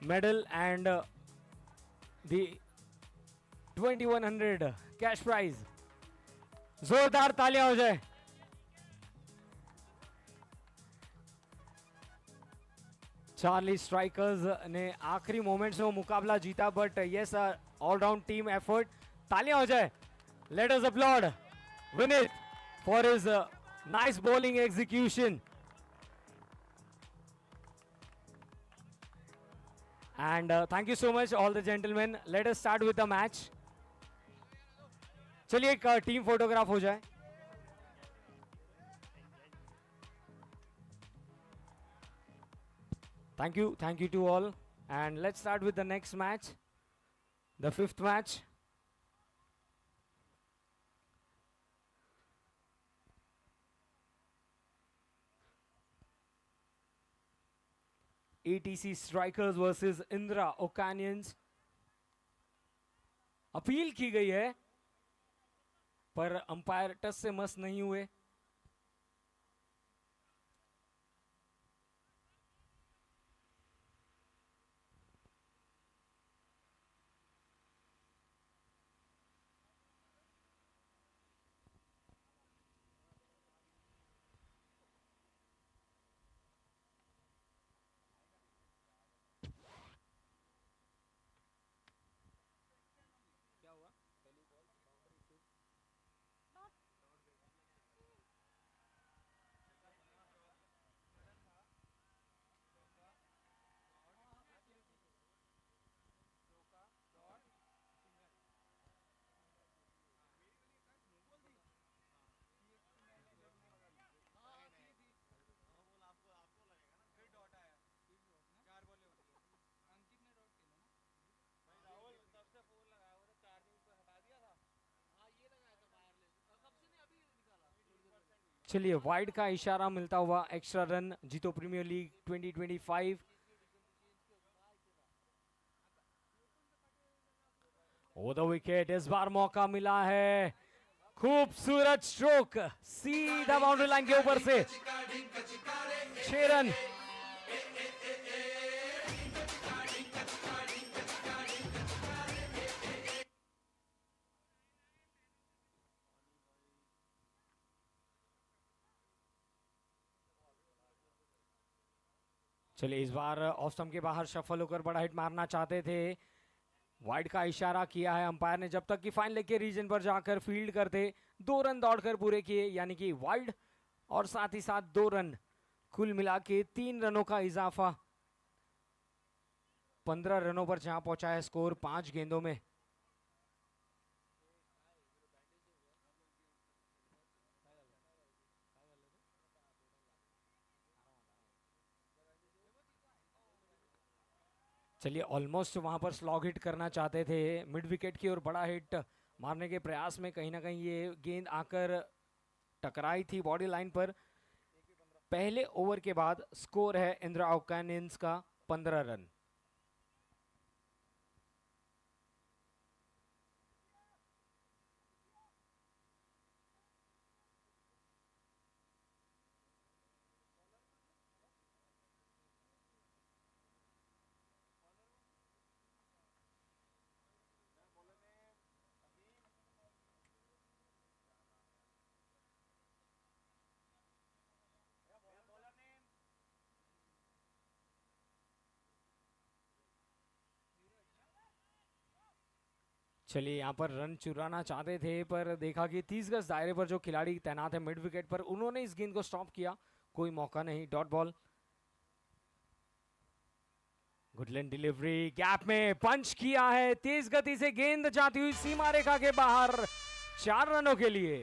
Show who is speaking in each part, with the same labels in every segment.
Speaker 1: medal and the 2100 cash prize. जोरदार तालियां हो जाए. चार्ली स्ट्राइकर्स ने आखिरी मोमेंट्स में मुकाबला जीता, but yes all round team effort. तालियां हो जाए. Let us applaud Vineet for his nice bowling execution. And thank you so much all the gentlemen. Let us start with the match. चलिए एक टीम फोटोग्राफ हो जाए. Thank you to all. And let's start with the next match, the fifth match. ATC strikers versus Indira ओकानियंस. Appeal की गई है पर umpire touch से मस नहीं हुए. चलिए वाइड का इशारा मिलता हुआ extra run. Jeeto premier league 2025. Over the wicket. इस बार मौका मिला है. खूबसूरत स्ट्रोक सीधा बाउंड्री लाइन के ऊपर से. 6 रन. चलिए इस बार ऑफ स्टंप के बाहर शफल होकर बड़ा हिट मारना चाहते थे. वाइड का इशारा किया है अंपायर ने. जब तक कि फाइन लेग के रीजन पर जाकर फील्ड करते. 2 रन दौड़कर पूरे किए, यानी कि वाइड और साथ ही साथ 2 रन. कुल मिला के 3 रनों का इजाफा. 15 रनों पर जहां पहुंचा है स्कोर 5 गेंदों में. चलिए ऑलमोस्ट वहां पर स्लॉग हिट करना चाहते थे मिड विकेट की और बड़ा हिट मारने के प्रयास में कहीं ना कहीं ये गेंद आकर टकराई थी बॉडी लाइन पर. पहले ओवर के बाद स्कोर है इंदिरा ओकानियंस का 15 रन. चलिए यहाँ पर रन चुराना चाहते थे पर देखा कि 30 गज दायरे पर जो खिलाड़ी तैनात है मिड विकेट पर, उन्होंने इस गेंद को स्टॉप किया. कोई मौका नहीं. Dot ball. Goodland delivery. Gap में पंच किया है. तेज गति से गेंद जाती हुई सीमा रेखा के बाहर. 4 रनों के लिए.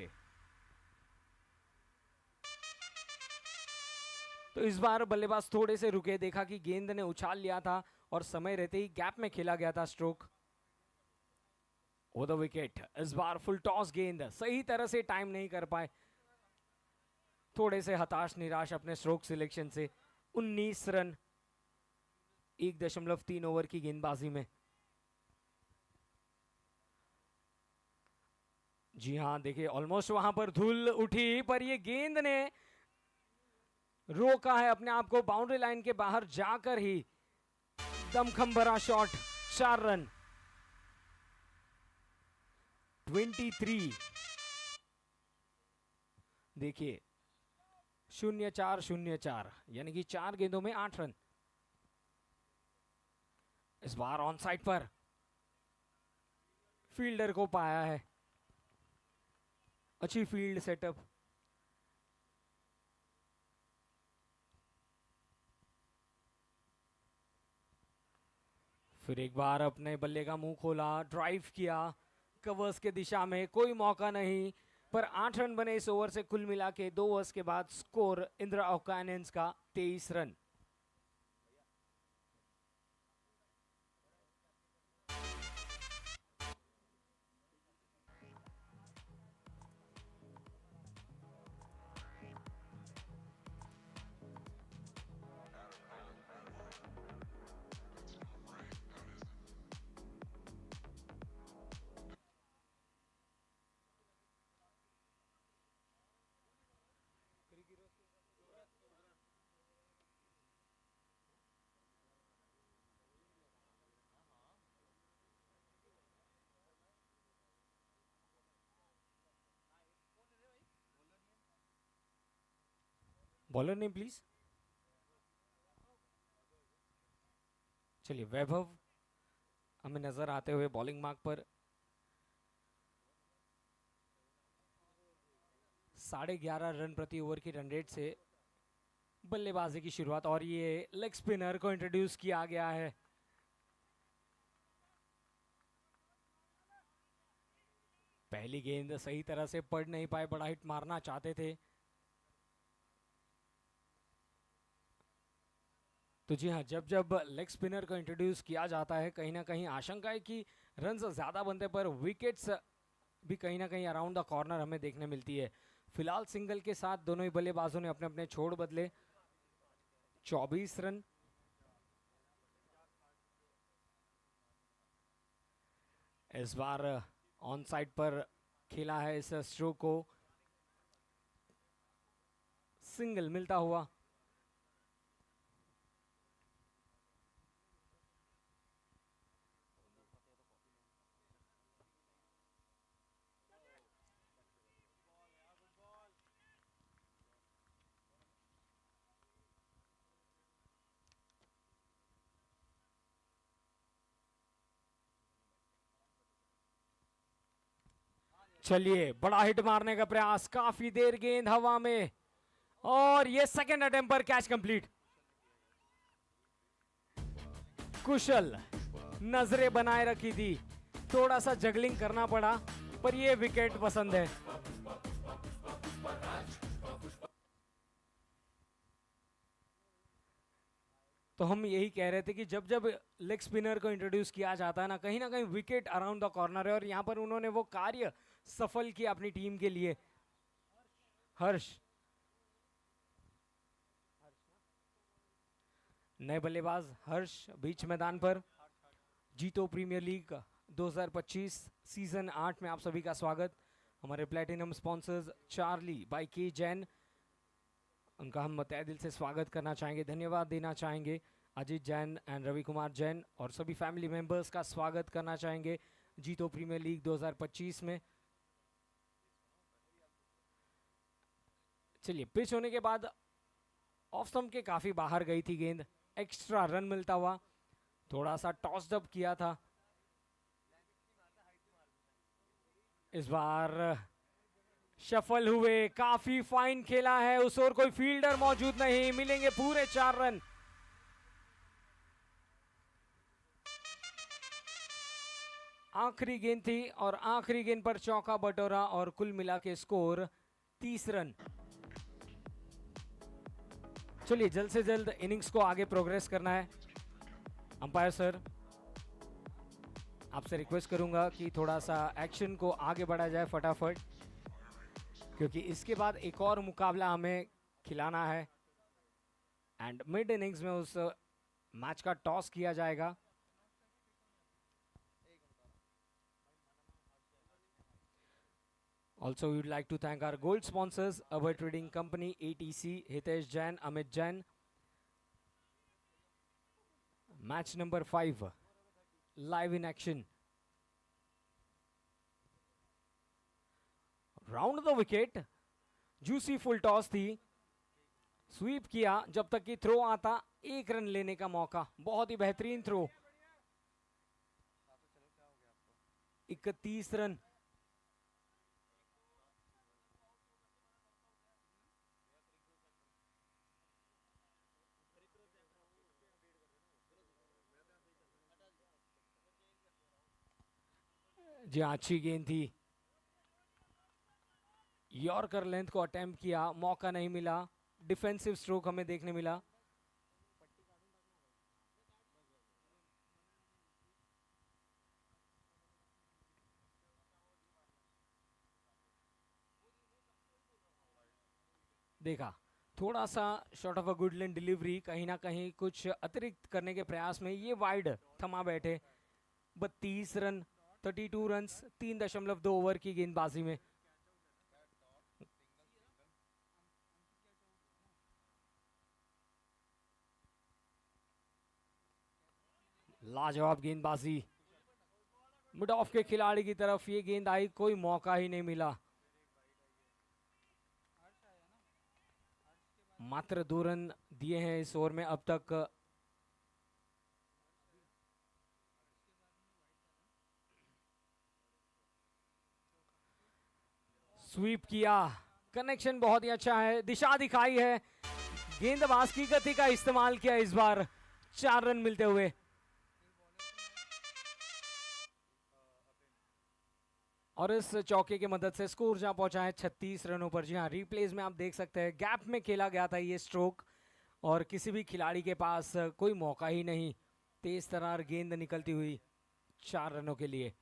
Speaker 1: तो इस बार बल्लेबाज थोड़े से रुके. देखा कि गेंद ने उछाल लिया था और समय रहते ही गैप में खेला गया था स्ट्रोक. O the wicket. इस बार फुल टॉस गेंद. सही तरह से टाइम नहीं कर पाए. थोड़े से हताश निराश अपने स्ट्रोक सिलेक्शन से. 19 रन 1.3 ओवर की गेंदबाजी में. जी हाँ देखिए ऑलमोस्ट वहां पर धूल उठी पर ये गेंद ने रोका है अपने आप को. बाउंड्री लाइन के बाहर जाकर ही दमखम भरा शॉट, 4 रन। 23। देखिए 0-4-0-4 यानी कि 4 गेंदों में 8 रन। इस बार ऑन साइड पर फील्डर को पाया है, अच्छी फील्ड सेटअप। फिर एक बार अपने बल्ले का मुंह खोला, ड्राइव किया कवर्स के दिशा में, कोई मौका नहीं, पर 8 रन बने इस ओवर से। कुल मिला के 2 ओवर्स के बाद स्कोर इंदिरा ओकानेंस का 23 रन। Bowler name please. चलिए वैभव हमें नजर आते हुए बॉलिंग मार्क पर। 11.5 रन प्रति ओवर की रन रेट से बल्लेबाजी की शुरुआत, और ये लेग स्पिनर को इंट्रोड्यूस किया गया है। पहली गेंद सही तरह से पढ़ नहीं पाए, बड़ा हिट मारना चाहते थे। तो जी हाँ, जब जब लेग स्पिनर को इंट्रोड्यूस किया जाता है, कहीं ना कहीं आशंका है कि रन्स ज़्यादा बनने पर विकेट्स भी कहीं ना कहीं अराउंड द कॉर्नर हमें देखने मिलती है। फिलहाल सिंगल के साथ दोनों ही बल्लेबाजों ने अपने अपने छोड़ बदले। 24 रन। इस बार ऑन साइड पर खेला है इस स्ट्रोक को, सिंगल मिलता हुआ। चलिए बड़ा हिट मारने का प्रयास, काफी देर गेंद हवा में, और ये सेकंड अटेम्प्ट पर कैच कंप्लीट। कुशल नजरें बनाए रखी थी, थोड़ा सा जगलिंग करना पड़ा, पर ये विकेट पसंद है। तो हम यही कह रहे थे कि जब जब लेग स्पिनर को इंट्रोड्यूस किया जाता है ना कहीं विकेट अराउंड द कॉर्नर है, और यहां पर उन्होंने वो कार्य सफल किया अपनी टीम के लिए। हर्ष नए बल्लेबाज हर्ष बीच मैदान पर। जीतो प्रीमियर लीग 2025 सीजन 8 में आप सभी का स्वागत। हमारे प्लेटिनम स्पॉन्सर्स चार्ली बाय के जैन, उनका हम तहे दिल से स्वागत करना चाहेंगे, धन्यवाद देना चाहेंगे। अजीत जैन एंड रवि कुमार जैन और सभी फैमिली मेंबर्स का स्वागत करना चाहेंगे जीतो प्रीमियर लीग 2025 में। चलिए पिच होने के बाद ऑफ स्टंप के काफी बाहर गई थी गेंद, एक्स्ट्रा रन मिलता हुआ। थोड़ा सा टॉस अप किया था। इस बार शफल हुए, काफी फाइन खेला है उस ओर, कोई फील्डर मौजूद नहीं, मिलेंगे पूरे 4 रन। आखिरी गेंद थी और आखिरी गेंद पर चौका बटोरा, और कुल मिला के स्कोर 30 रन। चलिए जल्द से जल्द इनिंग्स को आगे प्रोग्रेस करना है। अंपायर सर, आपसे रिक्वेस्ट करूंगा कि थोड़ा सा एक्शन को आगे बढ़ा जाए फटाफट, क्योंकि इसके बाद एक और मुकाबला हमें खिलाना है, एंड मिड इनिंग्स में उस मैच का टॉस किया जाएगा। Also, we would like to thank our gold sponsors, Abhay Trading Company, ATC, Hitesh Jain, Amit Jain, match number 5 live in action. Round the wicket, juicy full toss थी, SVEEP किया जब तक कि throw आता, 1 run लेने का मौका। बहुत ही बेहतरीन थ्रो, 31 रन। जी अच्छी गेंद थी, यॉर्कर लेंथ को अटेम्प्ट किया, मौका नहीं मिला, डिफेंसिव स्ट्रोक हमें देखने मिला। देखा, थोड़ा सा short of a good length delivery, कहीं ना कहीं कुछ अतिरिक्त करने के प्रयास में ये वाइड थमा बैठे। 32 रन, 32 रन 3.2 ओवर की गेंदबाजी में। लाजवाब गेंदबाजी, मिड ऑफ के खिलाड़ी की तरफ ये गेंद आई, कोई मौका ही नहीं मिला। मात्र 2 रन दिए हैं इस ओवर में अब तक। स्वीप किया, कनेक्शन बहुत ही अच्छा है, दिशा दिखाई है, गेंदबाज की गति का इस्तेमाल किया इस बार, 4 रन मिलते हुए। और इस चौके की मदद से स्कोर जहां पहुंचा है 36 रनों पर। जी हाँ, रिप्लेस में आप देख सकते हैं गैप में खेला गया था ये स्ट्रोक, और किसी भी खिलाड़ी के पास कोई मौका ही नहीं, तेज तरार गेंद निकलती हुई 4 रनों के लिए।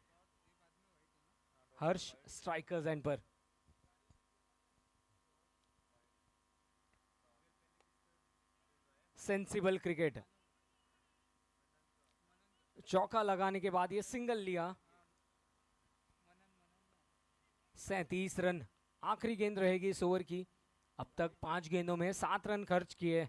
Speaker 1: हर्ष स्ट्राइकर्स एंड पर। सेंसिबल क्रिकेट, चौका लगाने के बाद ये सिंगल लिया। 37 रन आखिरी गेंद रहेगी इस ओवर की। अब तक 5 गेंदों में 7 रन खर्च किए।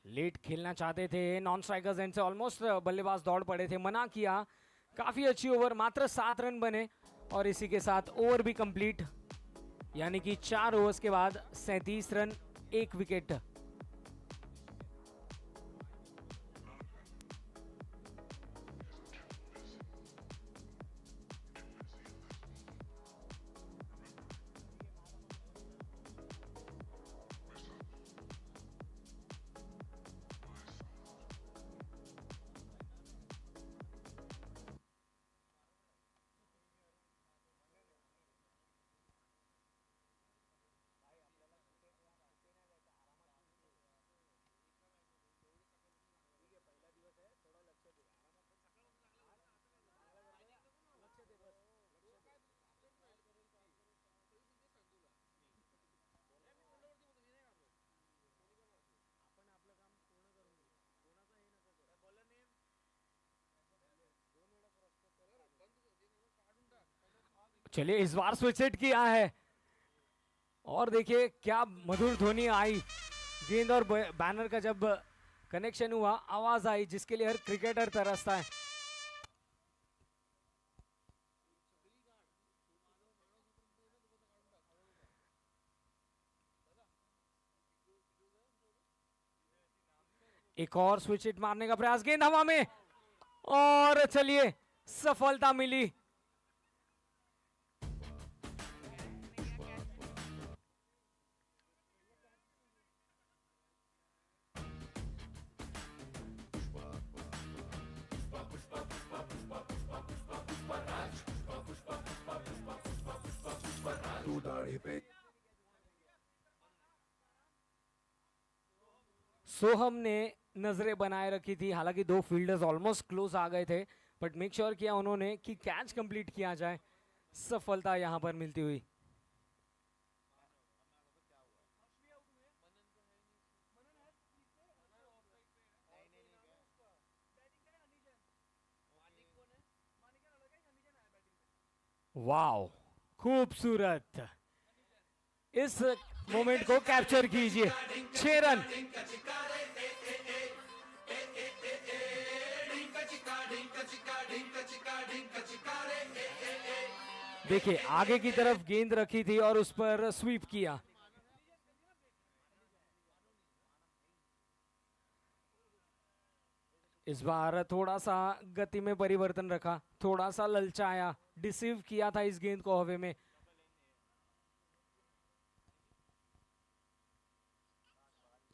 Speaker 1: लेट खेलना चाहते थे नॉन स्ट्राइकर्स एंड से, ऑलमोस्ट बल्लेबाज दौड़ पड़े थे, मना किया। काफी अच्छी ओवर, मात्र 7 रन बने और इसी के साथ ओवर भी कंप्लीट, यानी कि 4 ओवर्स के बाद 37 रन, 1 विकेट। चलिए इस बार स्विच हिट किया है, और देखिए क्या मधुर ध्वनि आई, गेंद और बैनर का जब कनेक्शन हुआ, आवाज आई जिसके लिए हर क्रिकेटर तरसता है। एक और स्विच हिट मारने का प्रयास, गेंद हवा में, और चलिए सफलता मिली। सोहम ने नजरें बनाए रखी थी, हालांकि 2 फील्डर्स ऑलमोस्ट क्लोज आ गए थे, बट मेक श्योर किया उन्होंने कि कैच कंप्लीट किया जाए। सफलता यहां पर मिलती हुई। वाओ, खूबसूरत। इस मोमेंट को कैप्चर कीजिए। 6 रन। देखिए आगे की तरफ गेंद रखी थी और उस पर स्वीप किया। इस बार थोड़ा सा गति में परिवर्तन रखा, थोड़ा सा ललचाया, डिसीव किया था इस गेंद को हवा में।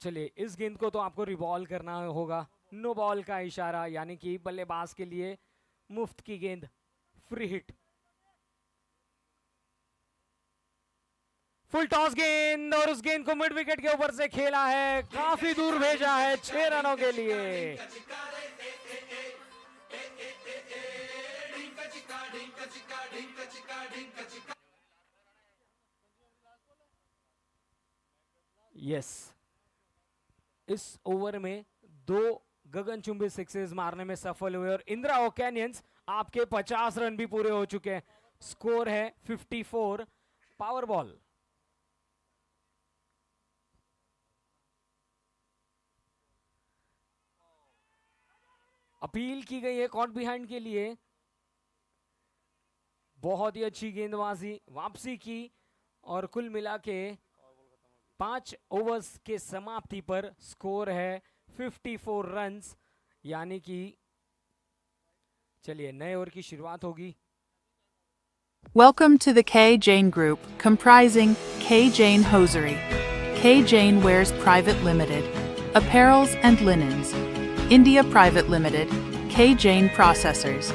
Speaker 1: चलिए इस गेंद को तो आपको रिबॉल करना होगा। नो बॉल का इशारा, यानी कि बल्लेबाज के लिए मुफ्त की गेंद, फ्री हिट। फुल टॉस गेंद और उस गेंद को मिड विकेट के ऊपर से खेला है, काफी दूर भेजा है 6 रनों के लिए। यस, इस ओवर में 2 गगनचुंबी सिक्सेस मारने में सफल हुए और इंदिरा ओकेनियंस आपके 50 रन भी पूरे हो चुके हैं। स्कोर है 54। Power ball. अपील की गई है कॉट बिहाइंड के लिए। बहुत ही अच्छी गेंदबाजी, वापसी की और कुल मिला के 5 ओवर्स के समाप्ति पर स्कोर है 54 रन्स, यानी कि चलिए नए ओवर की शुरुआत होगी।
Speaker 2: Welcome to the K. Jane Group, comprising K. Jane Hosiery, K. Jane Wares Private Limited, Apparels and Linens, India Private Limited, K. Jane Processors.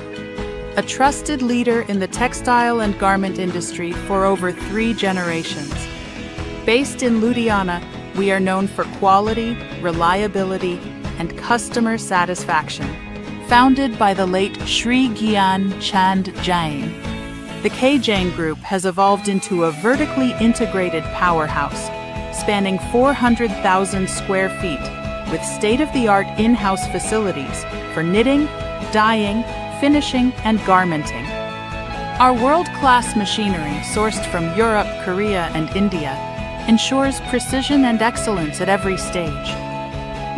Speaker 2: A trusted leader in the textile and garment industry for over 3 generations. Based in Ludhiana, we are known for quality, reliability, and customer satisfaction. Founded by the late Shri Gyan Chand Jain, the K. Jane Group has evolved into a vertically integrated powerhouse, spanning 400,000 square feet, with state-of-the-art in-house facilities for knitting, dyeing, finishing, and garmenting. Our world-class machinery, sourced from Europe, Korea, and India, ensures precision and excellence at every stage.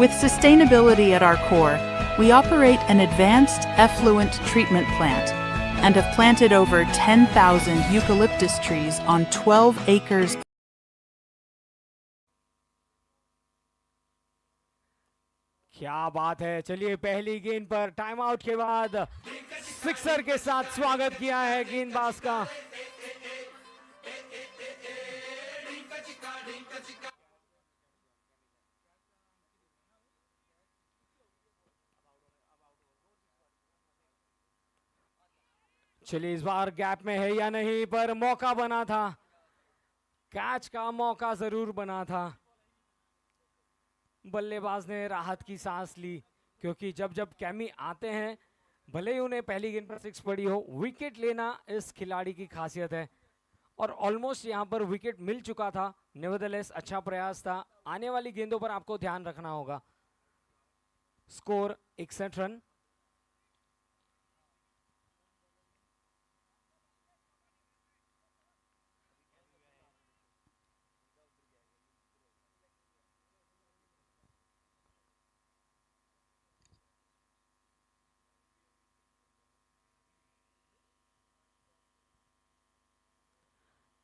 Speaker 2: With sustainability at our core, we operate an advanced effluent treatment plant and have planted over 10,000 eucalyptus trees on 12 acres.
Speaker 1: क्या बात है। चलिए पहली गेंद पर time out के बाद sixer के साथ स्वागत किया है गेंदबाज का। चलिए इस बार गैप में है या नहीं, पर मौका बना था, कैच का मौका जरूर बना था। बल्लेबाज ने राहत की सांस ली, क्योंकि जब जब कैमी आते हैं, भले ही उन्हें पहली गेंद पर 6 पड़ी हो, विकेट लेना इस खिलाड़ी की खासियत है और ऑलमोस्ट यहां पर विकेट मिल चुका था। नेवरदलेस अच्छा प्रयास था। आने वाली गेंदों पर आपको ध्यान रखना होगा। Score 61 run.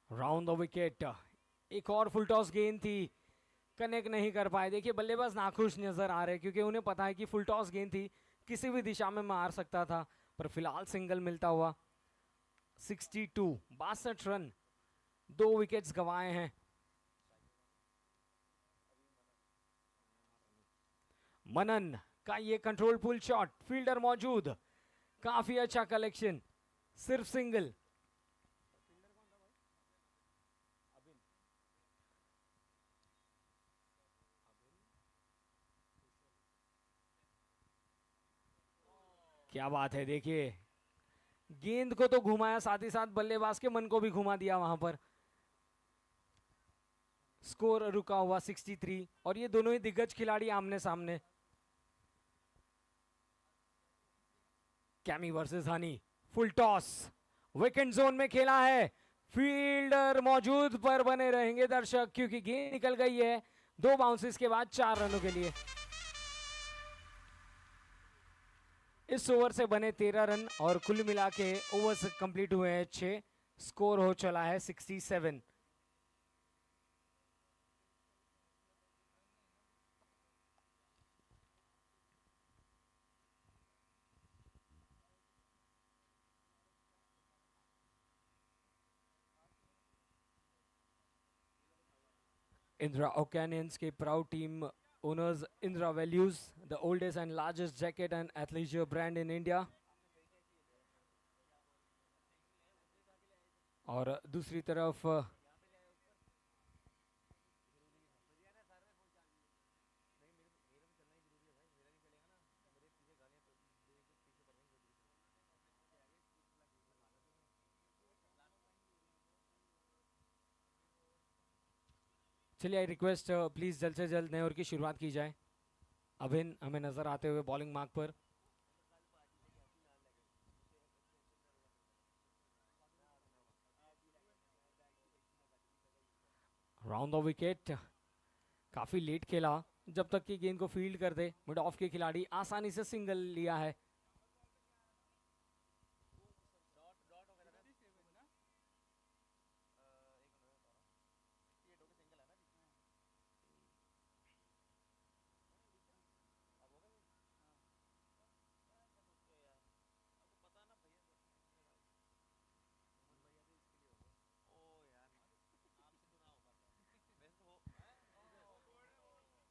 Speaker 1: Round the wicket. एक और फुल टॉस गेंद थी, कनेक्ट नहीं कर पाए। देखिए बल्लेबाज नाखुश नजर आ रहे हैं, क्योंकि उन्हें पता है कि फुल टॉस गेंद थी, किसी भी दिशा में मार सकता था, पर फिलहाल सिंगल मिलता हुआ। 62 रन, 2 विकेट्स गंवाए हैं। मनन का ये कंट्रोल पुल शॉट, फील्डर मौजूद, काफी अच्छा कलेक्शन, सिर्फ सिंगल। क्या बात है। देखिए गेंद को तो घुमाया, साथ ही साथ बल्लेबाज के मन को भी घुमा दिया वहां पर। स्कोर रुका हुआ 63 और ये दोनों ही दिग्गज खिलाड़ी आमने सामने। Chemo versus Honey, full toss wicket zone में खेला है, फील्डर मौजूद पर बने रहेंगे दर्शक क्योंकि गेंद निकल गई है 2 बाउंसेस के बाद 4 रनों के लिए। इस ओवर से बने 13 रन और कुल मिला के ओवर्स कंप्लीट हुए हैं 6। स्कोर हो चला है 67। Indra Ocanians के proud team owners Indra Values, the oldest and largest jacket and athleisure brand in India. और दूसरी तरफ चलिए आई रिक्वेस्ट प्लीज जल्द से जल्द नए ओवर की शुरुआत की जाए। अभिन हमें नजर आते हुए बॉलिंग मार्क पर। राउंड द विकेट, काफी लेट खेला, जब तक कि गेंद को फील्ड कर दे मिड ऑफ के खिलाड़ी आसानी से सिंगल लिया है।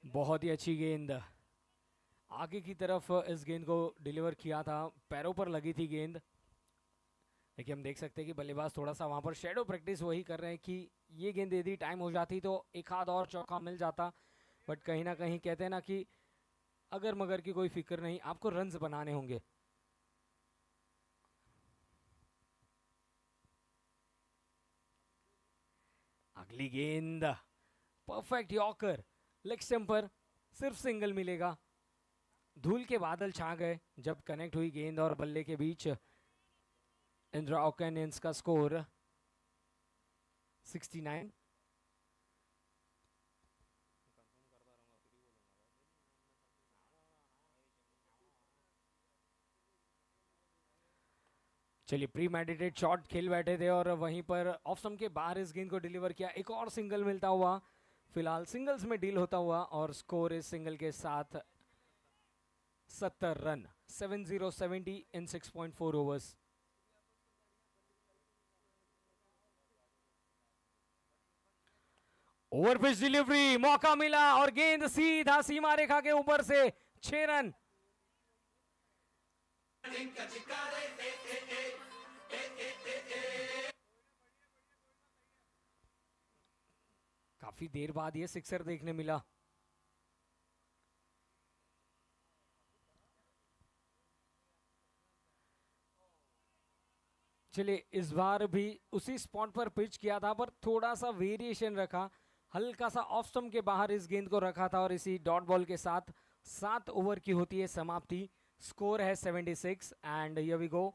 Speaker 1: बहुत ही अच्छी गेंद आगे की तरफ इस गेंद को डिलीवर किया था, पैरों पर लगी थी गेंद। देखिए हम देख सकते हैं कि बल्लेबाज थोड़ा सा वहां पर शेडो प्रैक्टिस वही कर रहे हैं कि ये गेंद यदि टाइम हो जाती तो एक आध और चौका मिल जाता, बट कहीं ना कहीं कहते हैं ना कि अगर मगर की कोई फिक्र नहीं, आपको रन्स बनाने होंगे। अगली गेंद परफेक्ट यॉर्कर, लेग स्टंप पर सिर्फ सिंगल मिलेगा। धूल के बादल छा गए जब कनेक्ट हुई गेंद और बल्ले के बीच। इंद्रा ओकेनियंस का स्कोर 69। चलिए प्री मेडिटेड शॉट खेल बैठे थे और वहीं पर ऑफ स्टंप के बाहर इस गेंद को डिलीवर किया, एक और सिंगल मिलता हुआ। फिलहाल सिंगल्स में डील होता हुआ और स्कोर इस सिंगल के साथ 70 रन, 70 इन 6.4 ओवर्स। ओवर पिच डिलीवरी, मौका मिला और गेंद सीधा सीमा रेखा के ऊपर से 6 रन। काफी देर बाद ये सिक्सर देखने मिला। चलिए इस बार भी उसी स्पॉट पर पिच किया था पर थोड़ा सा वेरिएशन रखा, हल्का सा ऑफ स्टंप के बाहर इस गेंद को रखा था और इसी डॉट बॉल के साथ 7 ओवर की होती है समाप्ति। स्कोर है 76 and here we go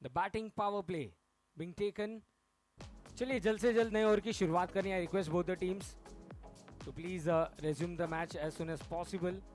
Speaker 1: the batting power play being taken. चलिए जल्द से जल्द नए ओवर की शुरुआत करनी है। Request both the teams to please resume the match as soon as possible.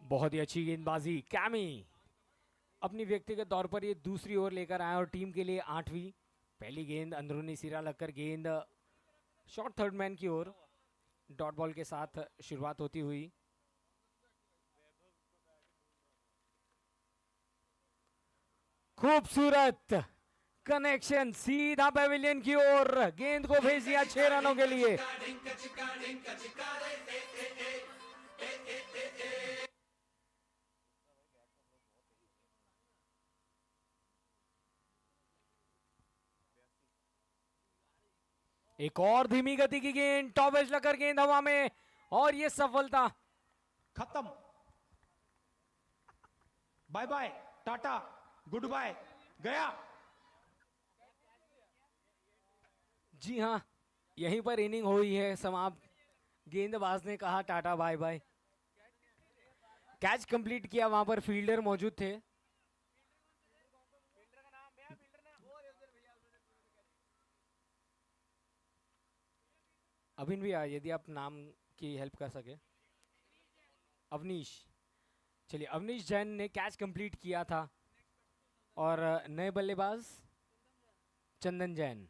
Speaker 1: बहुत ही अच्छी गेंदबाजी, कैमी अपनी व्यक्तिगत तौर पर ये दूसरी ओवर लेकर आए और टीम के लिए 8वीं। पहली गेंद अंदरूनी सिरा लगकर गेंद शॉर्ट थर्ड मैन की ओर, डॉट बॉल के साथ शुरुआत होती हुई। खूबसूरत कनेक्शन सीधा पेविलियन की ओर, गेंद को भेज दिया 6 रनों के लिए। एक और धीमी गति की गेंद, टॉप एज लगकर गेंद हवा में, और ये सफलता।
Speaker 3: खत्म। Bye bye, tata, goodbye, गया।
Speaker 1: जी हाँ, यहीं पर इनिंग हुई है समाप्त। गेंदबाज ने कहा tata bye bye. Catch complete किया, वहां पर फील्डर मौजूद थे। अभिन भैया, यदि आप नाम की हेल्प कर सके। अवनीश। चलिए, अवनीश जैन ने कैच कंप्लीट किया था, और नए बल्लेबाज चंदन जैन।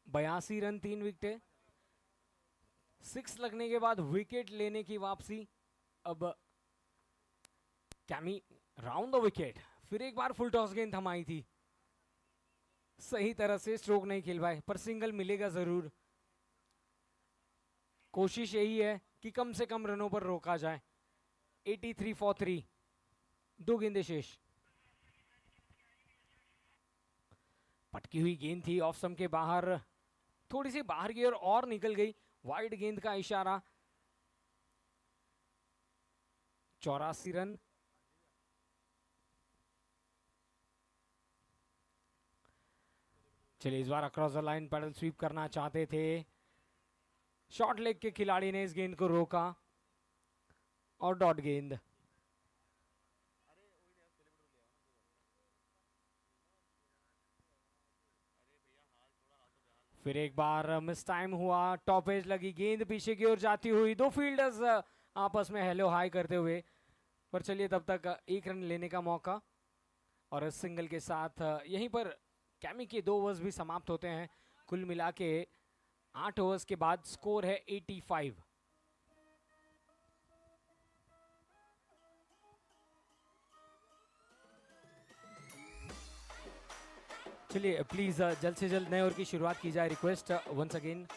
Speaker 1: बयासी रन, 3 विकेटें। 6 लगने के बाद विकेट लेने की वापसी। अब कैमी राउंड द विकेट। फिर एक बार फुल टॉस गेंद थमाई थी, सही तरह से स्ट्रोक नहीं खेल पाए, पर सिंगल मिलेगा जरूर। कोशिश यही है कि कम से कम रनों पर रोका जाए। 83 फॉर 3, 2 गेंदें शेष। पटकी हुई गेंद थी ऑफ स्टंप के बाहर, थोड़ी सी बाहर की ओर और निकल गई। वाइड गेंद का इशारा। 84 रन। चलिए, इस बार across the line paddle sweep करना चाहते थे। शॉर्ट लेग के खिलाड़ी ने इस गेंद को रोका, और डॉट गेंद। फिर एक बार मिस टाइम हुआ, टॉप एज लगी गेंद, पीछे की ओर जाती हुई। 2 फील्डर्स आपस में हेलो हाई करते हुए, पर चलिए तब तक 1 रन लेने का मौका। और इस सिंगल के साथ यहीं पर कैमी के 2 ओवर्स भी समाप्त होते हैं। कुल मिला के 8 ओवर्स के बाद स्कोर है 85। चलिए प्लीज जल्द से जल्द नए ओवर की शुरुआत की जाए, रिक्वेस्ट वंस अगेन।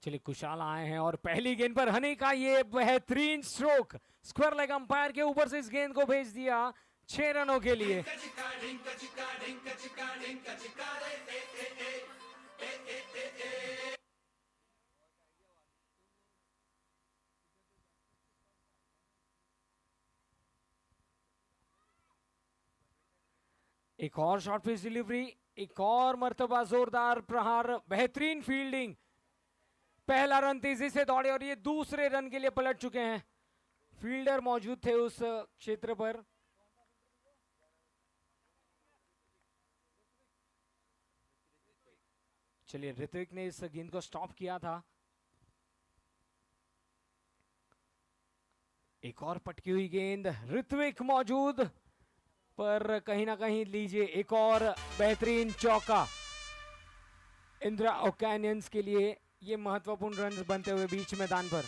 Speaker 1: चलिए, कुशाल आए हैं, और पहली गेंद पर हनी का ये बेहतरीन स्ट्रोक, स्क्वायर लेग अंपायर के ऊपर से इस गेंद को भेज दिया 6 रनों के लिए। एक और शॉर्ट पिच डिलीवरी, एक और मर्तबा जोरदार प्रहार, बेहतरीन फील्डिंग। पहला रन तेजी से दौड़े, और ये दूसरे रन के लिए पलट चुके हैं। फील्डर मौजूद थे उस क्षेत्र पर। चलिए, ऋत्विक ने इस गेंद को स्टॉप किया था। एक और पटकी हुई गेंद, ऋत्विक मौजूद, पर कहीं ना कहीं लीजिए एक और बेहतरीन चौका। इंदिरा ओकेनियंस के लिए ये महत्वपूर्ण रन बनते हुए बीच मैदान पर।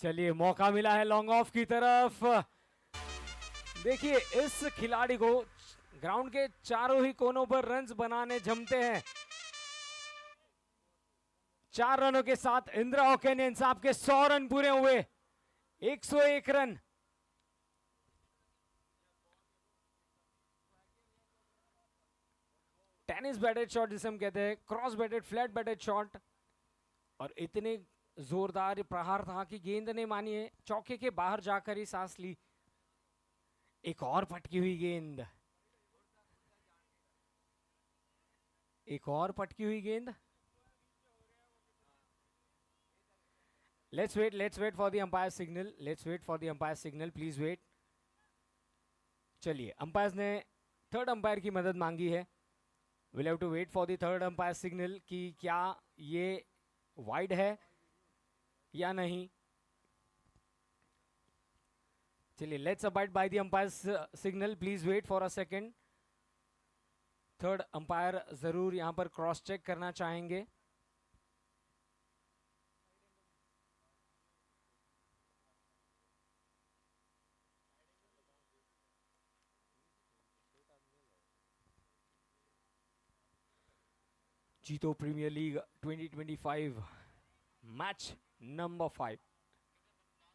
Speaker 1: चलिए मौका मिला है लॉन्ग ऑफ की तरफ। देखिए इस खिलाड़ी को ग्राउंड के चारों ही कोनों पर रन्स बनाने जमते हैं। 4 रनों के साथ इंदिरा ओकेनियन साहब के 100 रन पूरे हुए। 101 रन। टेनिस बैटेड शॉट जिसे हम कहते हैं, cross batted flat batted shot, और इतने जोरदार प्रहार था कि गेंद ने मानिए चौके के बाहर जाकर ही सांस ली। एक और पटकी हुई गेंद, एक और पटकी हुई गेंद। Let's wait for the umpire signal, let's wait for the umpire signal, please wait. चलिए अंपायर्स ने थर्ड अंपायर की मदद मांगी है। Will have to wait for the third umpire signal कि क्या ये वाइड है या नहीं। चलिए let's abide by the umpires signal, please wait for a second. Third umpire जरूर यहां पर क्रॉस चेक करना चाहेंगे। Jeeto premier league 2025 match number 5,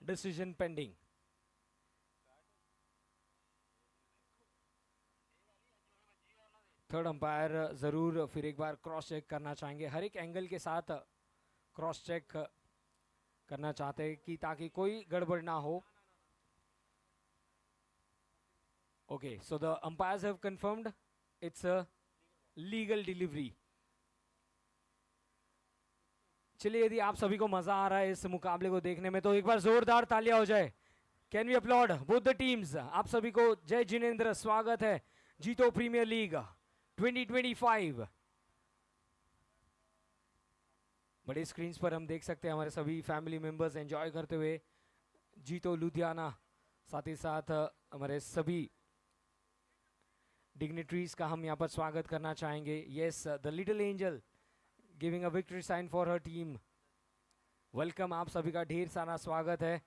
Speaker 1: decision pending. Third umpire जरूर फिर एक बार क्रॉस चेक करना चाहेंगे। हर एक एंगल के साथ क्रॉस चेक करना चाहते हैं कि ताकि कोई गड़बड़ ना हो। Okay, so the umpires have confirmed it's a legal delivery. चलिए यदि आप सभी को मजा आ रहा है इस मुकाबले को देखने में तो एक बार जोरदार तालियां हो जाए। Can we applaud both the teams. आप सभी को जय जिनेंद्र, स्वागत है जीतो प्रीमियर लीग 2025। बड़े स्क्रीन्स पर हम देख सकते हैं हमारे सभी फैमिली मेंबर्स एंजॉय करते हुए जीतो लुधियाना। साथ ही साथ हमारे सभी डिग्निटरीज का हम यहाँ पर स्वागत करना चाहेंगे। Yes, the little angel giving a victory sign for her team. Welcome, आप सभी का ढेर सारा स्वागत है।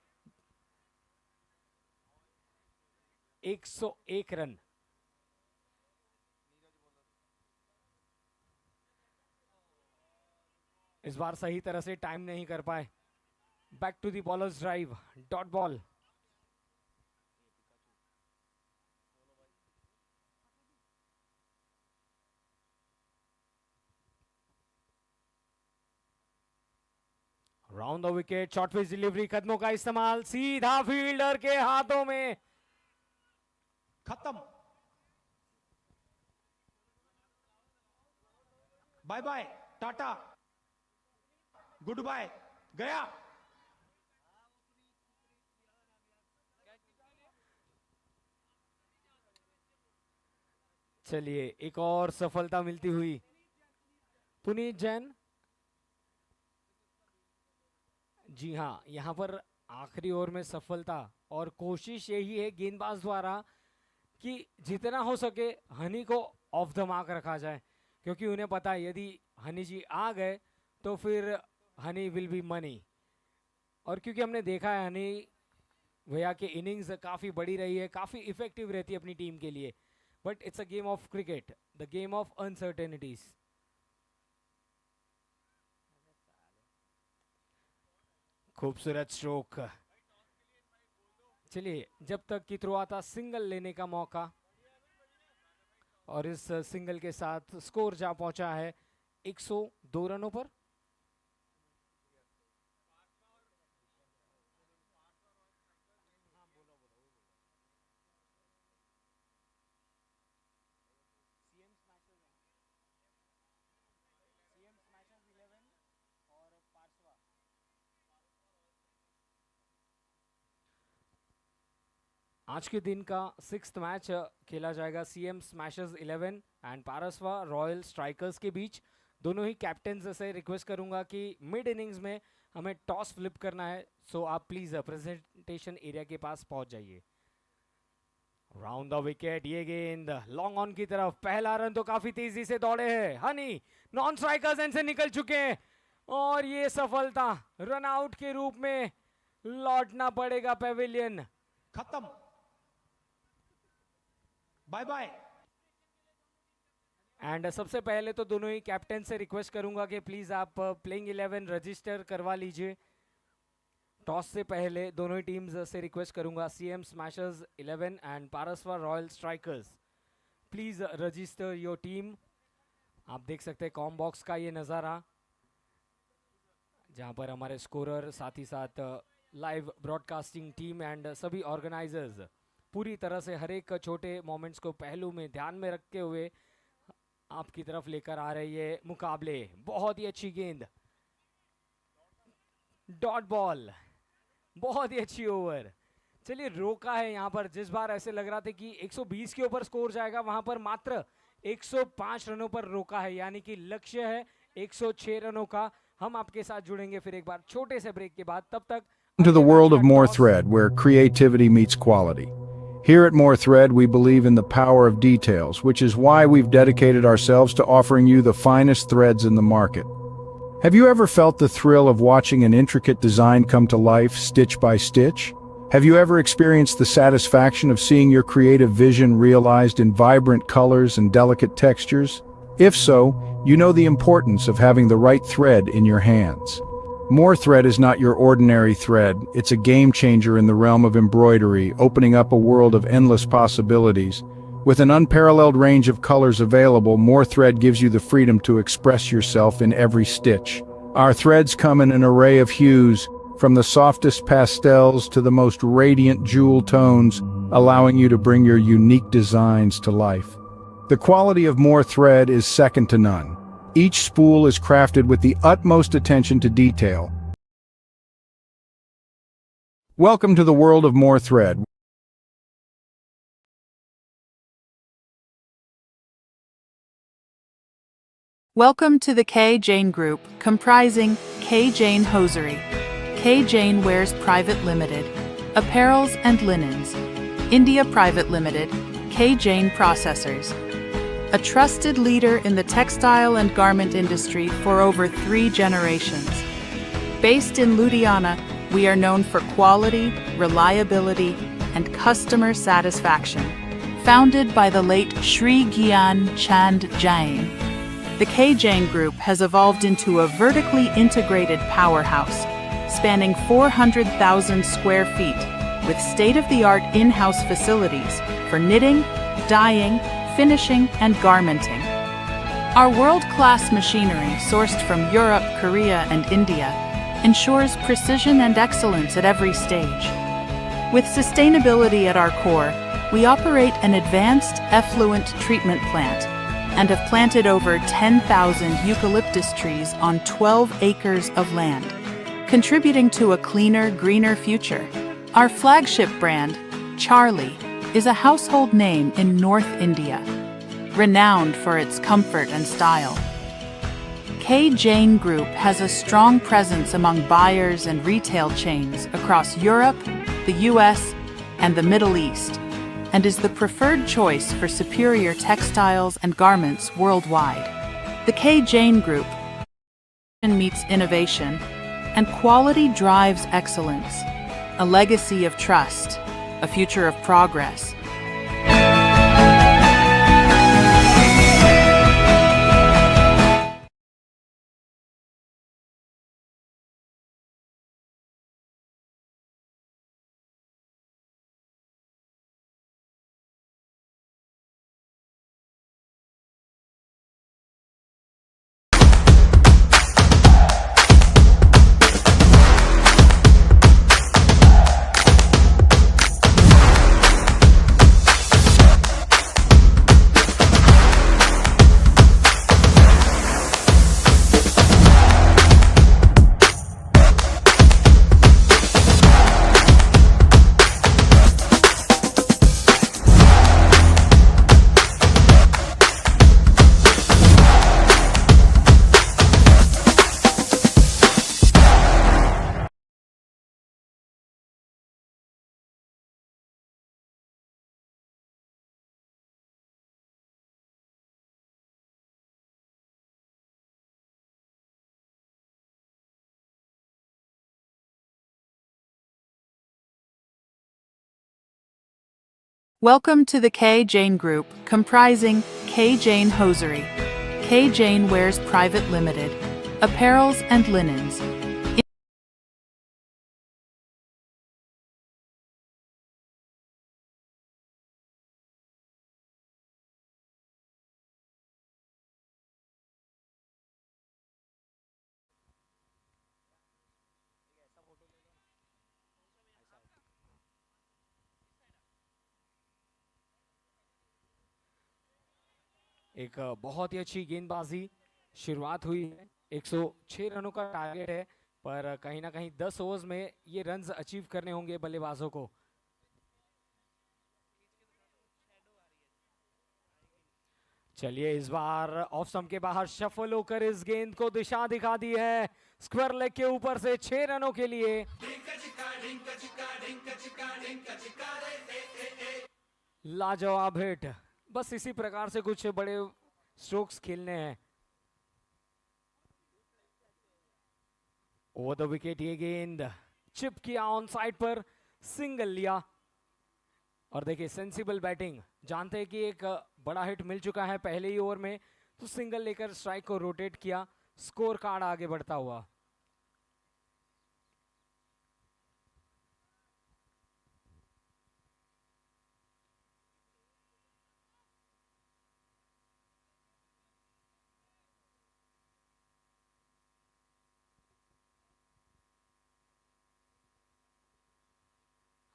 Speaker 1: 101 रन। इस बार सही तरह से टाइम नहीं कर पाए। Back to the bowlers drive, dot ball. Round the wicket, short pitch delivery, कदमों का इस्तेमाल, सीधा फील्डर के हाथों में।
Speaker 3: खत्म। Bye bye, tata, goodbye, गया।
Speaker 1: चलिए एक और सफलता मिलती हुई पुनीत जैन। जी हाँ, यहाँ पर आखिरी ओवर में सफलता, और कोशिश यही है गेंदबाज द्वारा कि जितना हो सके हनी को ऑफ द मार्क रखा जाए, क्योंकि उन्हें पता है यदि हनी जी आ गए तो फिर हनी विल बी मनी। और क्योंकि हमने देखा है हनी भैया की इनिंग्स काफ़ी बड़ी रही है, काफ़ी इफेक्टिव रहती है अपनी टीम के लिए। But it's a game of cricket, the game of uncertainties. खूबसूरत स्ट्रोक। चलिए जब तक कि थ्रो आता सिंगल लेने का मौका, और इस सिंगल के साथ स्कोर जा पहुंचा है 102 रनों पर। आज के दिन का 6th मैच खेला जाएगा CM smashers 11 and Parasva royal strikers के बीच। दोनों ही कैप्टन से रिक्वेस्ट करूंगा कि मिड इनिंग्स में हमें टॉस फ्लिप करना है, सो आप प्लीज प्रेजेंटेशन एरिया के पास पहुंच जाइए। राउंड द विकेट, ये गेंद लॉन्ग ऑन की तरफ, पहला रन तो काफी तेजी से दौड़े हैं हनी, नॉन स्ट्राइकर्स एंड से निकल चुके हैं, और ये सफलता रन आउट के रूप में लौटना पड़ेगा पेविलियन।
Speaker 3: खत्म। Bye bye.
Speaker 1: एंड सबसे पहले तो दोनों ही कैप्टन से रिक्वेस्ट करूंगा कि प्लीज आप प्लेइंग 11 रजिस्टर करवा लीजिए। टॉस से पहले दोनों ही टीम्स से रिक्वेस्ट करूंगा, CM smashers 11 and Parasva royal strikers, please register your team. आप देख सकते हैं कॉम बॉक्स का ये नज़ारा, जहां पर हमारे स्कोरर साथ ही साथ लाइव ब्रॉडकास्टिंग टीम एंड सभी ऑर्गेनाइजर्स पूरी तरह से हर एक छोटे मोमेंट्स को पहलू में ध्यान में रखते हुए आपकी तरफ लेकर आ रही है मुकाबले। बहुत ही अच्छी गेंद, डॉट बॉल, बहुत ही अच्छी ओवर। चलिए रोका है यहाँ पर, जिस बार ऐसे लग रहा था कि 120 के ऊपर स्कोर जाएगा, वहां पर मात्र 105 रनों पर रोका है, यानी कि लक्ष्य है 106 रनों का। हम आपके साथ जुड़ेंगे फिर एक बार छोटे से ब्रेक के बाद, तब तक
Speaker 4: To the world of More Thread, where creativity meets quality. Here at More Thread, we believe in the power of details, which is why we've dedicated ourselves to offering you the finest threads in the market. Have you ever felt the thrill of watching an intricate design come to life, stitch by stitch? Have you ever experienced the satisfaction of seeing your creative vision realized in vibrant colors and delicate textures? If so, you know the importance of having the right thread in your hands. More Thread is not your ordinary thread, it's a game changer in the realm of embroidery, opening up a world of endless possibilities. With an unparalleled range of colors available, More Thread gives you the freedom to express yourself in every stitch. Our threads come in an array of hues, from the softest pastels to the most radiant jewel tones, allowing you to bring your unique designs to life. The quality of More Thread is second to none. Each spool is crafted with the utmost attention to detail. Welcome to the world of More Thread.
Speaker 2: Welcome to the K. Jane Group, comprising K. Jane Hosiery, K. Jane Wears Private Limited, Apparels and Linens, India Private Limited, K. Jane Processors. A trusted leader in the textile and garment industry for over 3 generations. Based in Ludhiana, we are known for quality, reliability, and customer satisfaction. Founded by the late Shri Gyan Chand Jain, the K. Jane Group has evolved into a vertically integrated powerhouse, spanning 400,000 square feet, with state-of-the-art in-house facilities for knitting, dyeing, finishing, and garmenting. Our world-class machinery, sourced from Europe, Korea, and India, ensures precision and excellence at every stage. With sustainability at our core, we operate an advanced effluent treatment plant and have planted over 10,000 eucalyptus trees on 12 acres of land, contributing to a cleaner, greener future. Our flagship brand, Charlie, is a household name in North India, renowned for its comfort and style. K. Jane Group has a strong presence among buyers and retail chains across Europe, the US, and the Middle East, and is the preferred choice for superior textiles and garments worldwide. The K. Jane Group meets innovation, and quality drives excellence, a legacy of trust, a future of progress. Welcome to the K. Jane Group, comprising K. Jane Hosiery. K. Jane Wears Private Limited. Apparels and linens.
Speaker 1: एक बहुत ही अच्छी गेंदबाजी शुरुआत हुई है। 106 रनों का target है, पर कहीं ना कहीं 10 ओवर्स में ये रन्स अचीव करने होंगे बल्लेबाजों को। चलिए, इस बार ऑफ स्टंप के बाहर शफल होकर इस गेंद को दिशा दिखा दी है। स्क्वायर लेग के ऊपर से 6 रनों के लिए। लाजवाब हिट। बस इसी प्रकार से कुछ बड़े स्ट्रोक्स खेलने हैं। ओवर द विकेट ये गेंद चिप किया ऑन साइड पर, सिंगल लिया। और देखिए, सेंसिबल बैटिंग। जानते हैं कि एक बड़ा हिट मिल चुका है पहले ही ओवर में, तो सिंगल लेकर स्ट्राइक को रोटेट किया। स्कोर कार्ड आगे बढ़ता हुआ।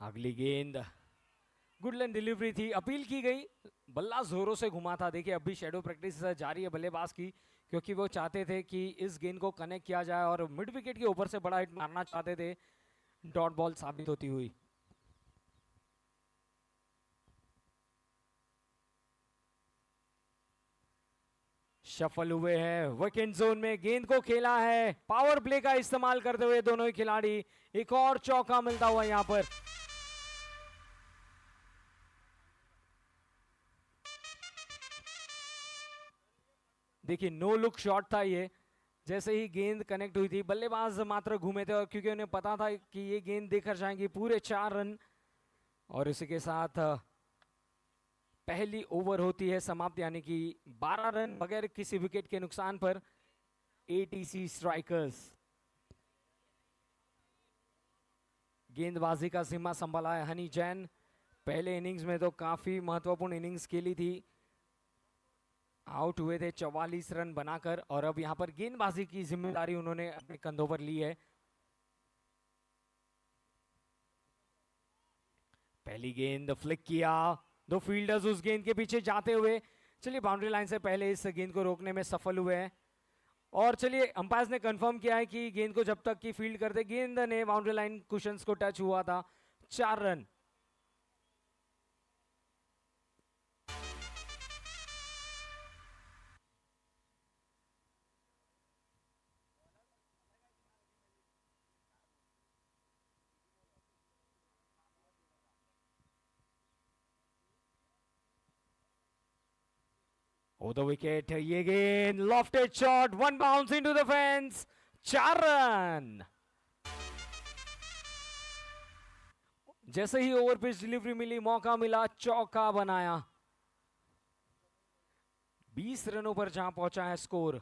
Speaker 1: अगली गेंद गुड लेंथ डिलीवरी थी, अपील की गई, बल्ला जोरों से घुमा था। देखिए, अभी शैडो प्रैक्टिस जारी है बल्लेबाज की, क्योंकि वो चाहते थे कि इस गेंद को कनेक्ट किया जाए और मिड विकेट के ऊपर से बड़ा हिट मारना चाहते थे। डॉट बॉल साबित होती हुई। शफल हुए हैं, विकेट जोन में गेंद को खेला है। पावर प्ले का इस्तेमाल करते हुए दोनों ही खिलाड़ी। एक और चौका मिलता हुआ यहां पर। देखिए, नो लुक शॉट था ये। जैसे ही गेंद कनेक्ट हुई थी, बल्लेबाज मात्र घूमे थे, और क्योंकि उन्हें पता था कि ये गेंद देकर जाएंगी पूरे 4 रन। और इसी के साथ पहली ओवर होती है समाप्त, यानी कि 12 रन बगैर किसी विकेट के नुकसान पर एटीसी स्ट्राइकर्स। गेंदबाजी का जिम्मा संभाला है हनी जैन। पहले इनिंग्स में तो काफी महत्वपूर्ण इनिंग्स खेली थी, आउट हुए थे 44 रन बनाकर, और अब यहां पर गेंदबाजी की जिम्मेदारी उन्होंने अपने कंधों पर ली है। पहली गेंद फ्लिक किया, दो फील्डर्स उस गेंद के पीछे जाते हुए। चलिए, बाउंड्री लाइन से पहले इस गेंद को रोकने में सफल हुए हैं। और चलिए, अंपायर ने कंफर्म किया है कि गेंद को जब तक की फील्ड करते, गेंद ने बाउंड्री लाइन कुशंस को टच हुआ था। 4 रन। Oh, the wicket. ये गेंद lofted shot, one bounce into the fence. 4 run. जैसे ही ओवर पिच डिलीवरी मिली, मौका मिला, चौका बनाया। 20 रनों पर जहां पहुंचा है स्कोर।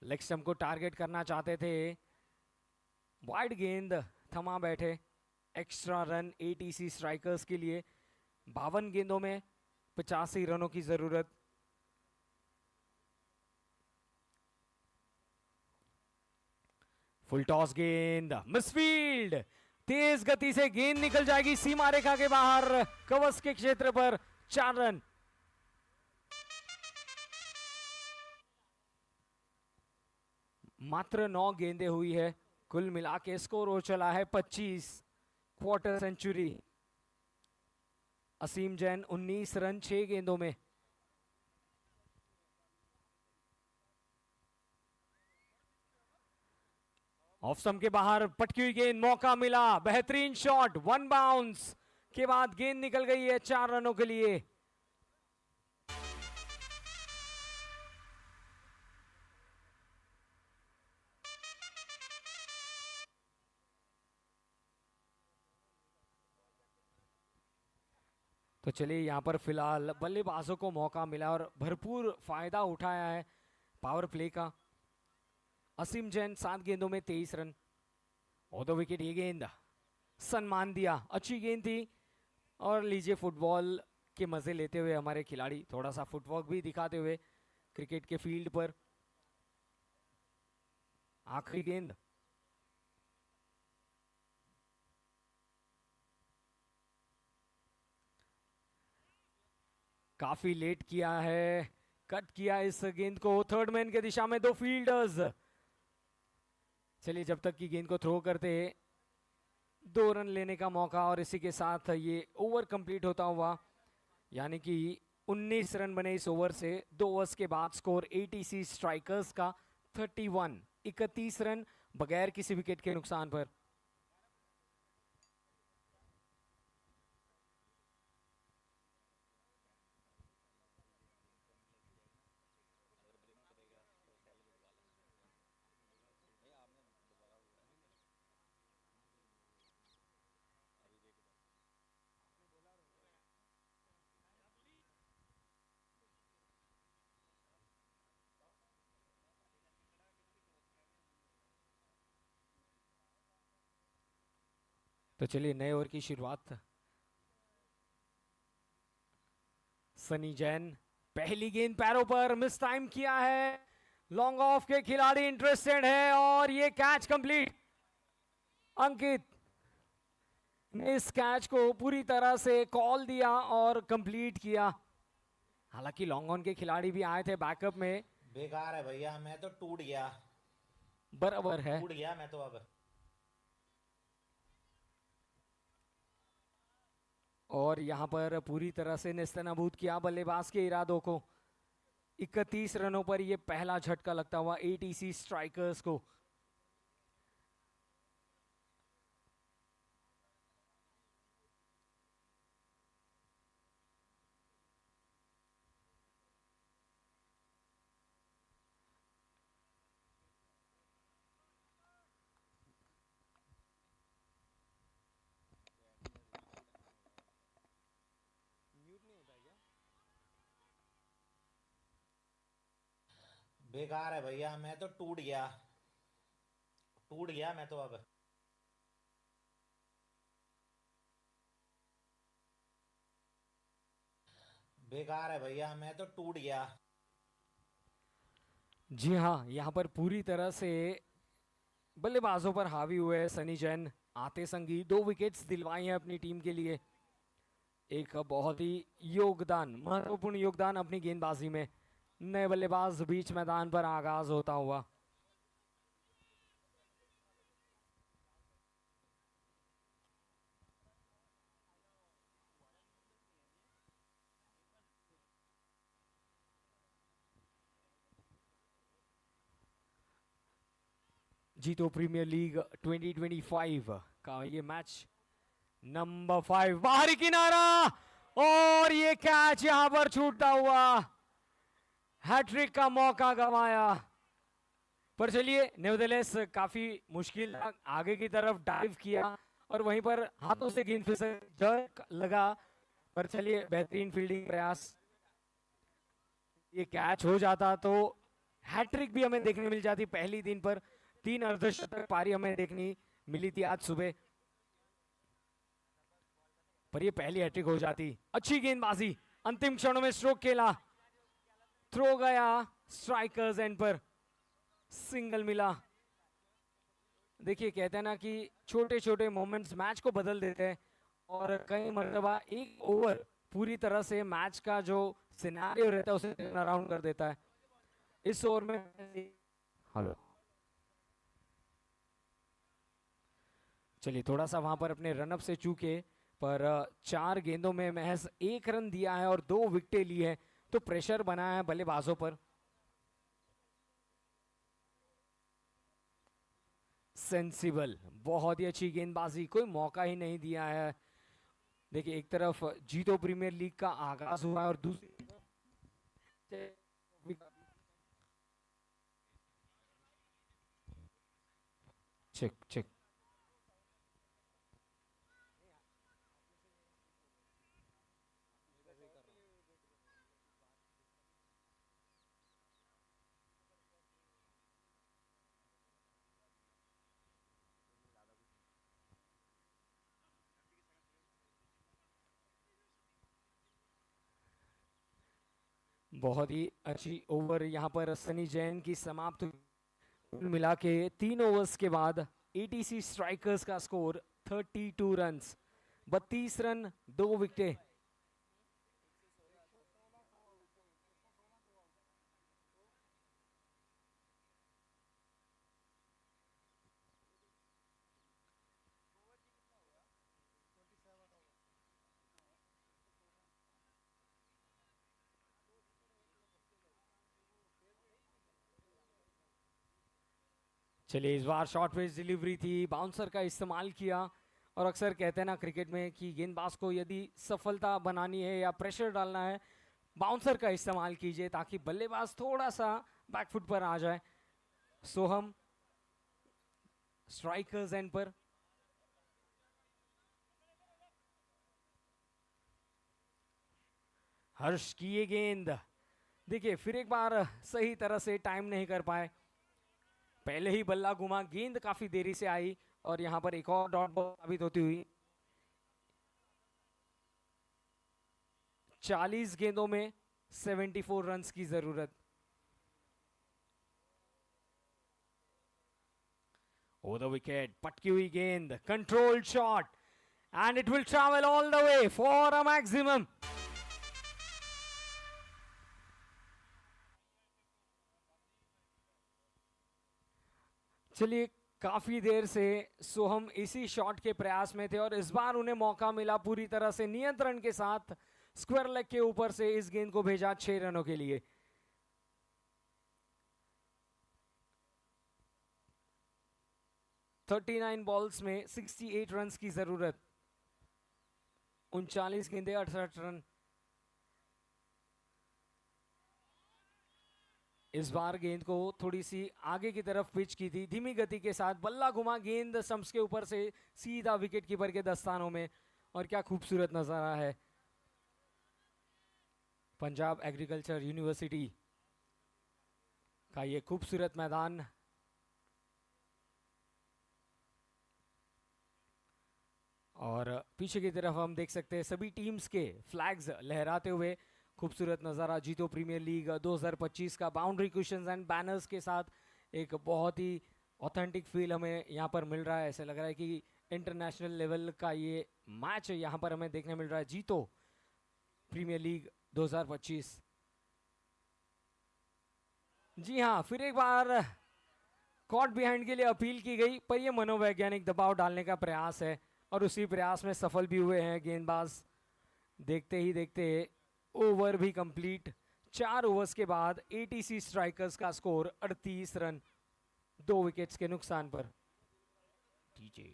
Speaker 1: लेग स्टंप को टारगेट करना चाहते थे, वाइड गेंद थमा बैठे। एक्स्ट्रा रन एटीसी स्ट्राइकर्स के लिए। 52 गेंदों में 85 रनों की जरूरत। फुल टॉस गेंद, मिसफील्ड। तेज गति से गेंद निकल जाएगी सीमा रेखा के बाहर, कवच के क्षेत्र पर। 4 रन। मात्र 9 गेंदें हुई है, कुल मिला के स्कोर हो चला है 25। Quarter century. Asim Jain 19 run 6 गेंदों में। ऑफ स्टंप के बाहर पटकी हुई गेंद, मौका मिला, बेहतरीन शॉट, वन बाउंस के बाद गेंद निकल गई है 4 रनों के लिए। तो चलिए यहाँ पर फिलहाल बल्लेबाजों को मौका मिला और भरपूर फायदा उठाया है पावर प्ले का। असीम जैन 7 गेंदों में 23 रन। और दो विकेट, ये गेंद सम्मान दिया, अच्छी गेंद थी। और लीजिए फुटबॉल के मजे लेते हुए हमारे खिलाड़ी थोड़ा सा फुटवर्क भी दिखाते हुए क्रिकेट के फील्ड पर। आखिरी गेंद, काफी लेट किया है, कट किया इस गेंद को। थर्ड मैन के दिशा में 2 फील्डर्स। चलिए जब तक की गेंद को थ्रो करते 2 रन लेने का मौका, और इसी के साथ ये ओवर कंप्लीट होता हुआ, यानी कि 19 रन बने इस ओवर से। 2 ओवर्स के बाद स्कोर एटीसी स्ट्राइकर्स का 31, 31 रन बगैर किसी विकेट के नुकसान पर। तो चलिए नए ओवर की शुरुआत। सनी जैन, पहली गेंद पैरों पर, मिस टाइम किया है। लॉन्ग ऑफ के खिलाड़ी इंटरेस्टेड है और ये कैच कंप्लीट। अंकित ने इस कैच को पूरी तरह से कॉल दिया और कंप्लीट किया। हालांकि लॉन्ग ऑन के खिलाड़ी भी आए थे बैकअप में।
Speaker 5: बेकार है भैया, मैं तो टूट गया,
Speaker 1: बराबर है।
Speaker 5: टूट गया मैं तो अब।
Speaker 1: और यहां पर पूरी तरह से नेस्तनाबूद किया बल्लेबाज के इरादों को। 31 रनों पर यह पहला झटका लगता हुआ एटीसी स्ट्राइकर्स को।
Speaker 5: बेकार है भैया, मैं तो टूट गया, टूट गया मैं तो अब। बेकार है भैया, मैं तो टूट गया।
Speaker 1: जी हाँ, यहां पर पूरी तरह से बल्लेबाजों पर हावी हुए सनी जैन। आते संगी 2 विकेट्स दिलवाई हैं अपनी टीम के लिए। एक बहुत ही महत्वपूर्ण योगदान अपनी गेंदबाजी में। नए बल्लेबाज बीच मैदान पर आगाज होता हुआ। जीतो प्रीमियर लीग 2025 का ये मैच नंबर 5, बाहरी किनारा, और ये कैच यहां पर छूटता हुआ। हैट्रिक का मौका गंवाया। पर चलिए नेवरदलेस काफी मुश्किल आगे की तरफ डाइव किया और वहीं पर हाथों से गेंद फिसल, जर्क लगा। पर चलिए बेहतरीन फील्डिंग प्रयास। ये कैच हो जाता तो हैट्रिक भी हमें देखने मिल जाती पहली दिन पर। 3 अर्धशतक पारी हमें देखनी मिली थी आज सुबह, पर ये पहली हैट्रिक हो जाती। अच्छी गेंदबाजी, अंतिम क्षणों में स्ट्रोक खेला, थ्रो गया स्ट्राइकर्स एंड पर, सिंगल मिला। देखिए कहते हैं ना कि छोटे छोटे मोमेंट्स मैच को बदल देते हैं, और कई मर्तबा एक ओवर पूरी तरह से मैच का जो सिनेरियो रहता है उसे टर्न अराउंड कर देता है। इस ओवर में हेलो, चलिए थोड़ा सा वहां पर अपने रनअप से चूके, पर 4 गेंदों में महज 1 रन दिया है और 2 विकेटें ली है, तो प्रेशर बना है बल्लेबाजों पर। सेंसिबल, बहुत ही अच्छी गेंदबाजी, कोई मौका ही नहीं दिया है। देखिए एक तरफ जीतो प्रीमियर लीग का आगाज हुआ है और दूसरी चेक चेक बहुत ही अच्छी ओवर यहाँ पर सनी जैन की समाप्त हुई। कुल मिला के 3 ओवर्स के बाद एटीसी स्ट्राइकर्स का स्कोर 32 रन्स, 32 रन 2 विकेटें। चलिए, इस बार शॉर्ट पिच डिलीवरी थी, बाउंसर का इस्तेमाल किया। और अक्सर कहते हैं ना क्रिकेट में कि गेंदबाज को यदि सफलता बनानी है या प्रेशर डालना है, बाउंसर का इस्तेमाल कीजिए ताकि बल्लेबाज थोड़ा सा बैकफुट पर आ जाए। सोहम स्ट्राइकर्स एंड पर। हर्ष की ये गेंद, देखिए फिर एक बार सही तरह से टाइम नहीं कर पाए, पहले ही बल्ला घुमा, गेंद काफी देरी से आई और यहां पर एक और डॉट बॉल साबित होती हुई। 40 गेंदों में 74 रन्स की जरूरत। ओवर द विकेट, पटकी हुई गेंद, controlled shot and it will travel all the way for a maximum. चलिए, काफी देर से सोहम इसी शॉट के प्रयास में थे और इस बार उन्हें मौका मिला, पूरी तरह से नियंत्रण के साथ स्क्वायर लेग के ऊपर से इस गेंद को भेजा 6 रनों के लिए। (39 बॉल्स में 68 रन्स की जरूरत, 39 गेंदे 68 रन। इस बार गेंद को थोड़ी सी आगे की तरफ पिच की थी, धीमी गति के साथ बल्ला घुमा, गेंद स्टंप्स के ऊपर से सीधा विकेट कीपर के दस्तानों में। और क्या खूबसूरत नजारा है पंजाब एग्रीकल्चर यूनिवर्सिटी का ये खूबसूरत मैदान। और पीछे की तरफ हम देख सकते हैं सभी टीम्स के फ्लैग्स लहराते हुए। खूबसूरत नज़ारा जीतो प्रीमियर लीग 2025 का, बाउंड्री कुशंस एंड बैनर्स के साथ एक बहुत ही ऑथेंटिक फील हमें यहाँ पर मिल रहा है। ऐसे लग रहा है कि इंटरनेशनल लेवल का ये मैच यहाँ पर हमें देखने मिल रहा है, जीतो प्रीमियर लीग 2025। जी हाँ, फिर एक बार कॉट बिहाइंड के लिए अपील की गई, पर ये मनोवैज्ञानिक दबाव डालने का प्रयास है और उसी प्रयास में सफल भी हुए हैं गेंदबाज। देखते ही देखते ओवर भी कंप्लीट। 4 ओवर्स के बाद एटीसी स्ट्राइकर्स का स्कोर 38 रन, 2 विकेट्स के नुकसान पर। टीजे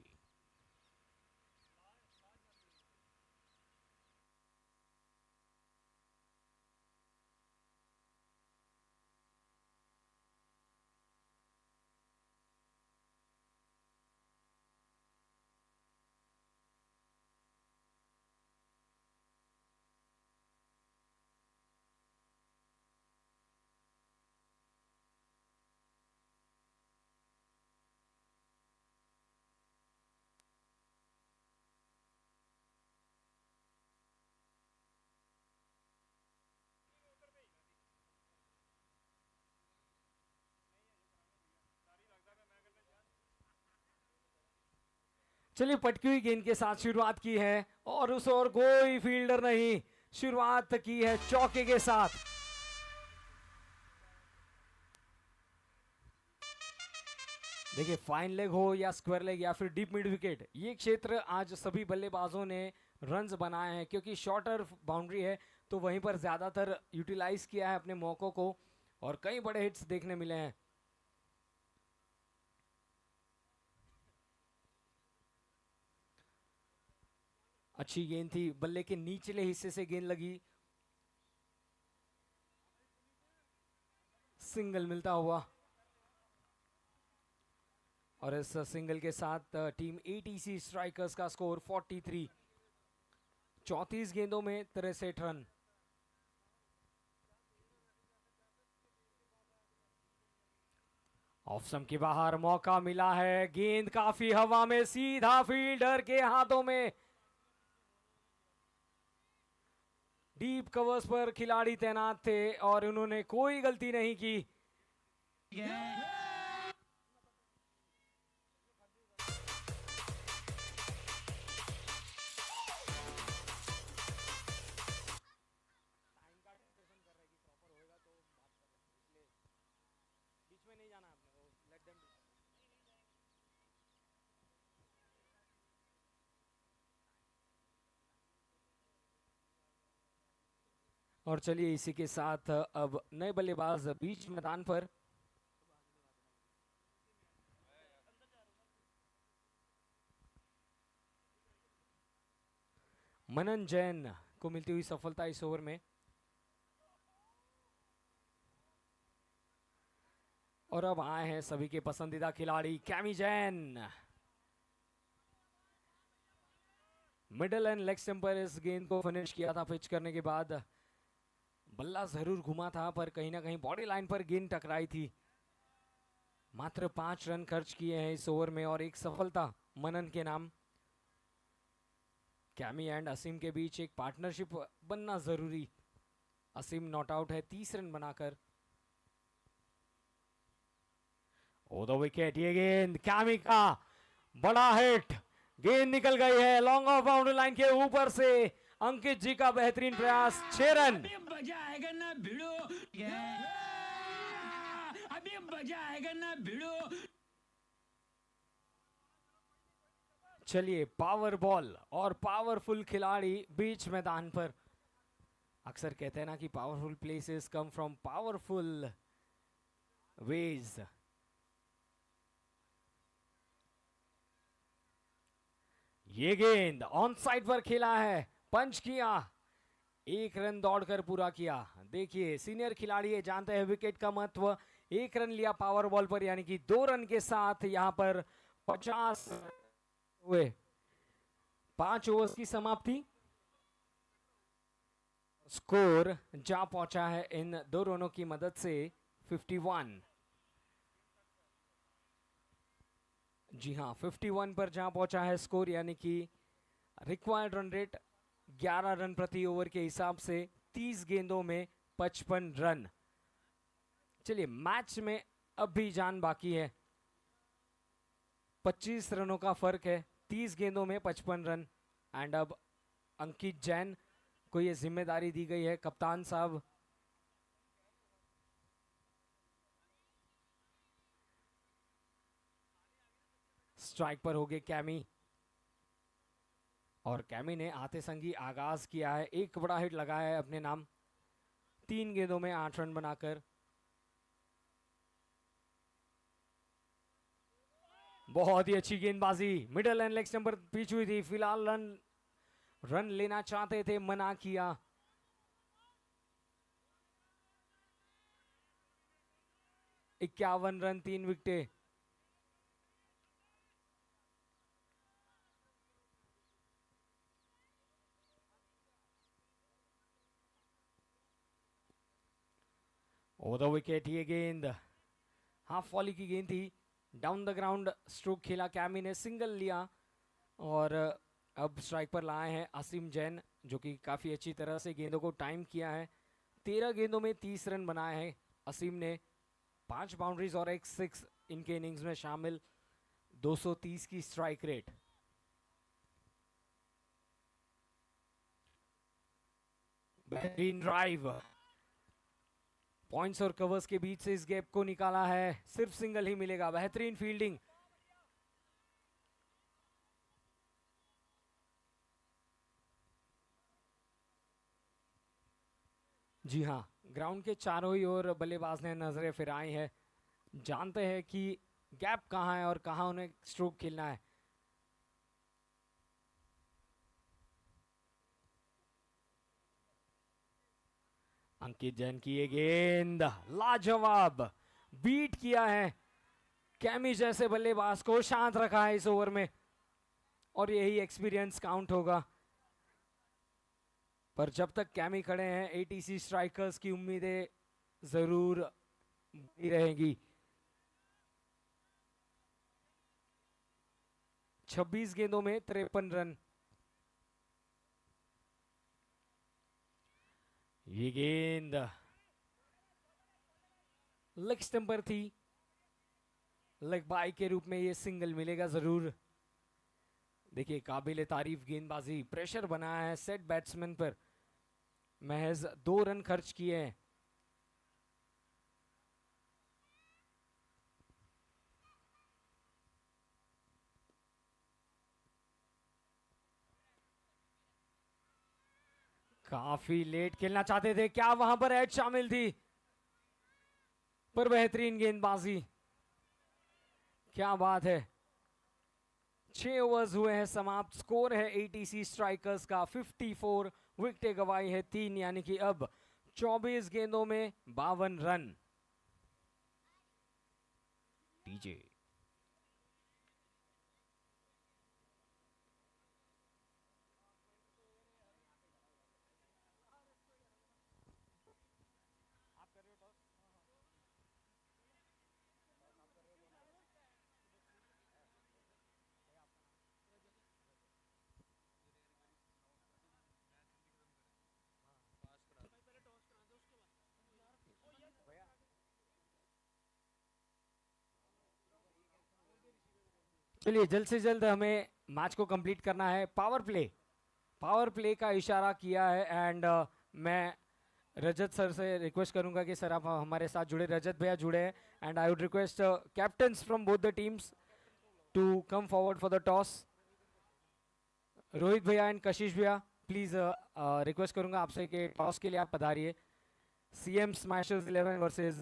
Speaker 1: चलिए, पटकी हुई गेंद के साथ शुरुआत की है और उस ओर कोई फील्डर नहीं, शुरुआत की है चौके के साथ। देखिए, फाइन लेग हो या स्क्वायर लेग या फिर डीप मिड विकेट, ये क्षेत्र आज सभी बल्लेबाजों ने रन्स बनाए हैं, क्योंकि शॉर्टर बाउंड्री है तो वहीं पर ज्यादातर यूटिलाइज किया है अपने मौकों को और कई बड़े हिट्स देखने मिले हैं। अच्छी गेंद थी, बल्ले के निचले हिस्से से गेंद लगी, सिंगल मिलता हुआ। और इस सिंगल के साथ टीम एटीसी स्ट्राइकर्स का स्कोर 43, 34 गेंदों में 63 रन। ऑफ स्टंप के बाहर मौका मिला है, गेंद काफी हवा में, सीधा फील्डर के हाथों में। डीप कवर्स पर खिलाड़ी तैनात थे और उन्होंने कोई गलती नहीं की। और चलिए इसी के साथ अब नए बल्लेबाज बीच मैदान पर। मनन जैन को मिलती हुई सफलता इस ओवर में। और अब आए हैं सभी के पसंदीदा खिलाड़ी chemo Jain. Middle and leg stump पर इस गेंद को फिनिश किया था। पिच करने के बाद बल्ला जरूर घुमा था पर कहीं ना कहीं बॉडी लाइन पर गेंद टकराई थी। मात्र 5 रन खर्च किए हैं इस ओवर में और एक सफलता मनन के नाम। कैमी एंड असीम के बीच एक पार्टनरशिप बनना जरूरी। असीम नॉट आउट है 30 रन बनाकर। ओ द विकेट, ये गेंद कैमी का बड़ा हिट। गेंद निकल गई है लॉन्ग ऑफ बाउंड्री लाइन के ऊपर से। अंकित जी का बेहतरीन प्रयास, 6 रन।
Speaker 3: मजा आएगा ना भिड़ो, अभी मजा आएगा ना भिड़ो।
Speaker 1: चलिए पावर बॉल और पावरफुल खिलाड़ी बीच मैदान पर। अक्सर कहते हैं ना कि powerful places come from powerful ways. ये गेंद ऑन साइड पर खेला है, पंच किया, 1 रन दौड़कर पूरा किया। देखिए सीनियर खिलाड़ी ये जानते हैं विकेट का महत्व। 1 रन लिया पावर बॉल पर, यानी कि 2 रन के साथ यहां पर 50 हुए। 5 ओवर्स की समाप्ति। स्कोर जा पहुंचा है इन 2 रनों की मदद से 51। जी हां 51 पर जा पहुंचा है स्कोर, यानी कि रिक्वायर्ड रन रेट 11 रन प्रति ओवर के हिसाब से 30 गेंदों में 55 रन। चलिए मैच में अब भी जान बाकी है। 25 रनों का फर्क है, 30 गेंदों में 55 रन। एंड अब अंकित जैन को यह जिम्मेदारी दी गई है, कप्तान साहब। स्ट्राइक पर हो गए कैमी और कैमी ने आते संगी आगाज किया है। एक बड़ा हिट लगाया है अपने नाम, 3 गेंदों में 8 रन बनाकर। बहुत ही अच्छी गेंदबाजी, मिडल एंड लेग स्टंप पर पिच हुई थी। फिलहाल रन लेना चाहते थे, मना किया। इक्यावन रन, 3 विकेटें। ओ द विकेट, ये गेंद हाफ वॉली की गेंद थी। डाउन द ग्राउंड स्ट्रोक खेला कैमी ने, सिंगल लिया। और अब स्ट्राइक पर लाए हैं असीम जैन, जो कि काफ़ी अच्छी तरह से गेंदों को टाइम किया है। 13 गेंदों में 30 रन बनाए हैं असीम ने। 5 बाउंड्रीज और 1 6 इनके इनिंग्स में शामिल। 230 की स्ट्राइक रेट। बेहतरीन ड्राइव, पॉइंट्स और कवर्स के बीच से इस गैप को निकाला है। सिर्फ सिंगल ही मिलेगा। बेहतरीन फील्डिंग। जी हाँ, ग्राउंड के चारों ही ओर बल्लेबाज ने नजरें फिराई है। जानते हैं कि गैप कहाँ है और कहाँ उन्हें स्ट्रोक खेलना है। अंकित जैन की ये गेंद लाजवाब, बीट किया है कैमी जैसे बल्लेबाज को, शांत रखा है इस ओवर में। और यही एक्सपीरियंस काउंट होगा। पर जब तक कैमी खड़े हैं, एटीसी स्ट्राइकर्स की उम्मीदें जरूर बनी रहेंगी। 26 गेंदों में 53 रन। ये गेंद लेग स्टंप पर थी, लेग बाई के रूप में ये सिंगल मिलेगा जरूर। देखिए काबिले तारीफ गेंदबाजी, प्रेशर बनाया है सेट बैट्समैन पर, महज 2 रन खर्च किए हैं। काफी लेट खेलना चाहते थे, क्या वहां पर एज शामिल थी, पर बेहतरीन गेंदबाजी, क्या बात है। 6 ओवर्स हुए हैं समाप्त, स्कोर है एटीसी स्ट्राइकर्स का 54, विकेटें गंवाई है 3, यानी कि अब 24 गेंदों में 52 रन। डीजे चलिए जल्द से जल्द हमें मैच को कंप्लीट करना है। पावर प्ले का इशारा किया है एंड मैं रजत सर से रिक्वेस्ट करूंगा कि सर आप हमारे साथ जुड़े, रजत भैया जुड़े हैं, and I would request captains from both the teams to come forward for the toss. Rohit भैया एंड कशिश भैया प्लीज रिक्वेस्ट करूंगा आपसे कि टॉस के लिए आप पधारिए। CM smashers 11 versus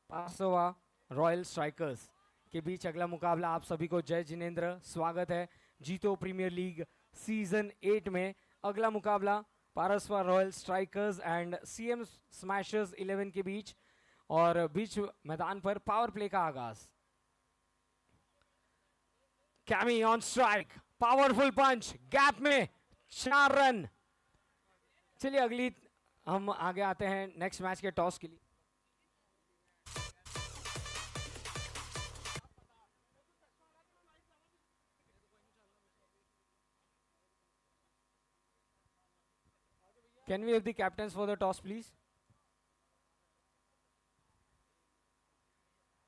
Speaker 1: Pasova royal strikers के बीच अगला मुकाबला। आप सभी को जय जिनेंद्र, स्वागत है जीतो प्रीमियर लीग सीजन 8 में। अगला मुकाबला Parasva royal strikers and CM smashers 11 के बीच, और बीच मैदान पर पावर प्ले का आगाज। कैमी on strike, powerful punch, gap में 4 रन। चलिए अगली हम आगे आते हैं नेक्स्ट मैच के टॉस के लिए। Can we have the captains for the toss, please?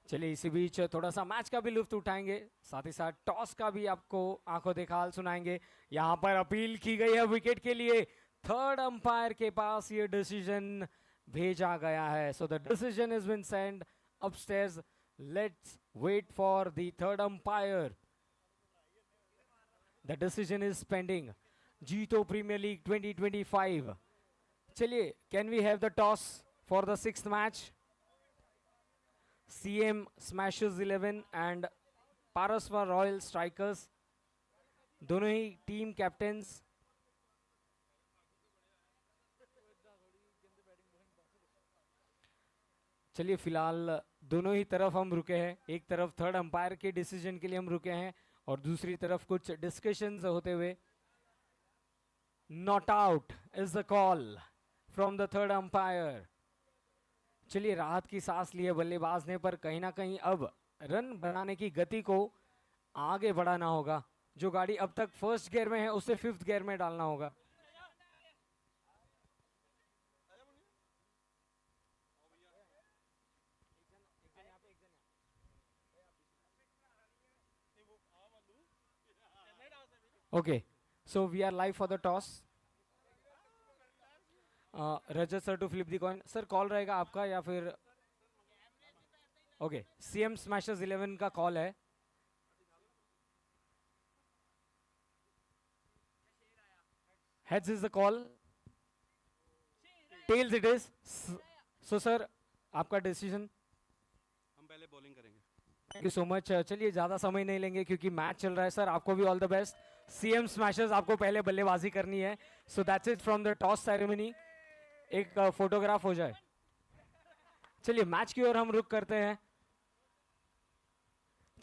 Speaker 1: चलिए इसी बीच थोड़ा सा मैच का भी लुत्फ उठाएंगे, साथ ही साथ टॉस का भी आपको आंखों देखा हाल सुनाएंगे। यहां पर अपील की गई है विकेट के लिए, थर्ड अंपायर के पास ये डिसीजन भेजा गया है। So the decision is been send upstairs, let's wait for the third umpire. The decision is pending. Jito premier league 2025। चलिए can we have the toss for the 6th match? CM smashers 11 and Parasva royal strikers, दोनों ही team captains. चलिए फिलहाल दोनों ही तरफ हम रुके हैं, एक तरफ थर्ड अंपायर के डिसीजन के लिए हम रुके हैं और दूसरी तरफ कुछ डिस्कशंस होते हुए। Not out is the call from the third umpire. चलिए राहत की सांस लिए बल्लेबाज ने, पर कहीं ना कहीं अब रन बनाने की गति को आगे बढ़ाना होगा। जो गाड़ी अब तक फर्स्ट गियर में है उसे 5th गियर में डालना होगा। Okay, so we are live for the toss. Rajat sir to flip the coin. Sir call रहेगा आपका या फिर? ओके, सीएम स्मैशर्स 11 का कॉल है। Heads is the call, tails it is. So sir आपका डिसीजन?
Speaker 6: हम पहले बॉलिंग करेंगे।
Speaker 1: Thank you so much. चलिए ज्यादा समय नहीं लेंगे क्योंकि मैच चल रहा है। सर आपको भी all the best. CM smashers आपको पहले बल्लेबाजी करनी है। So that's it from the toss ceremony. एक फोटोग्राफ हो जाए। चलिए मैच की ओर हम रुक करते हैं।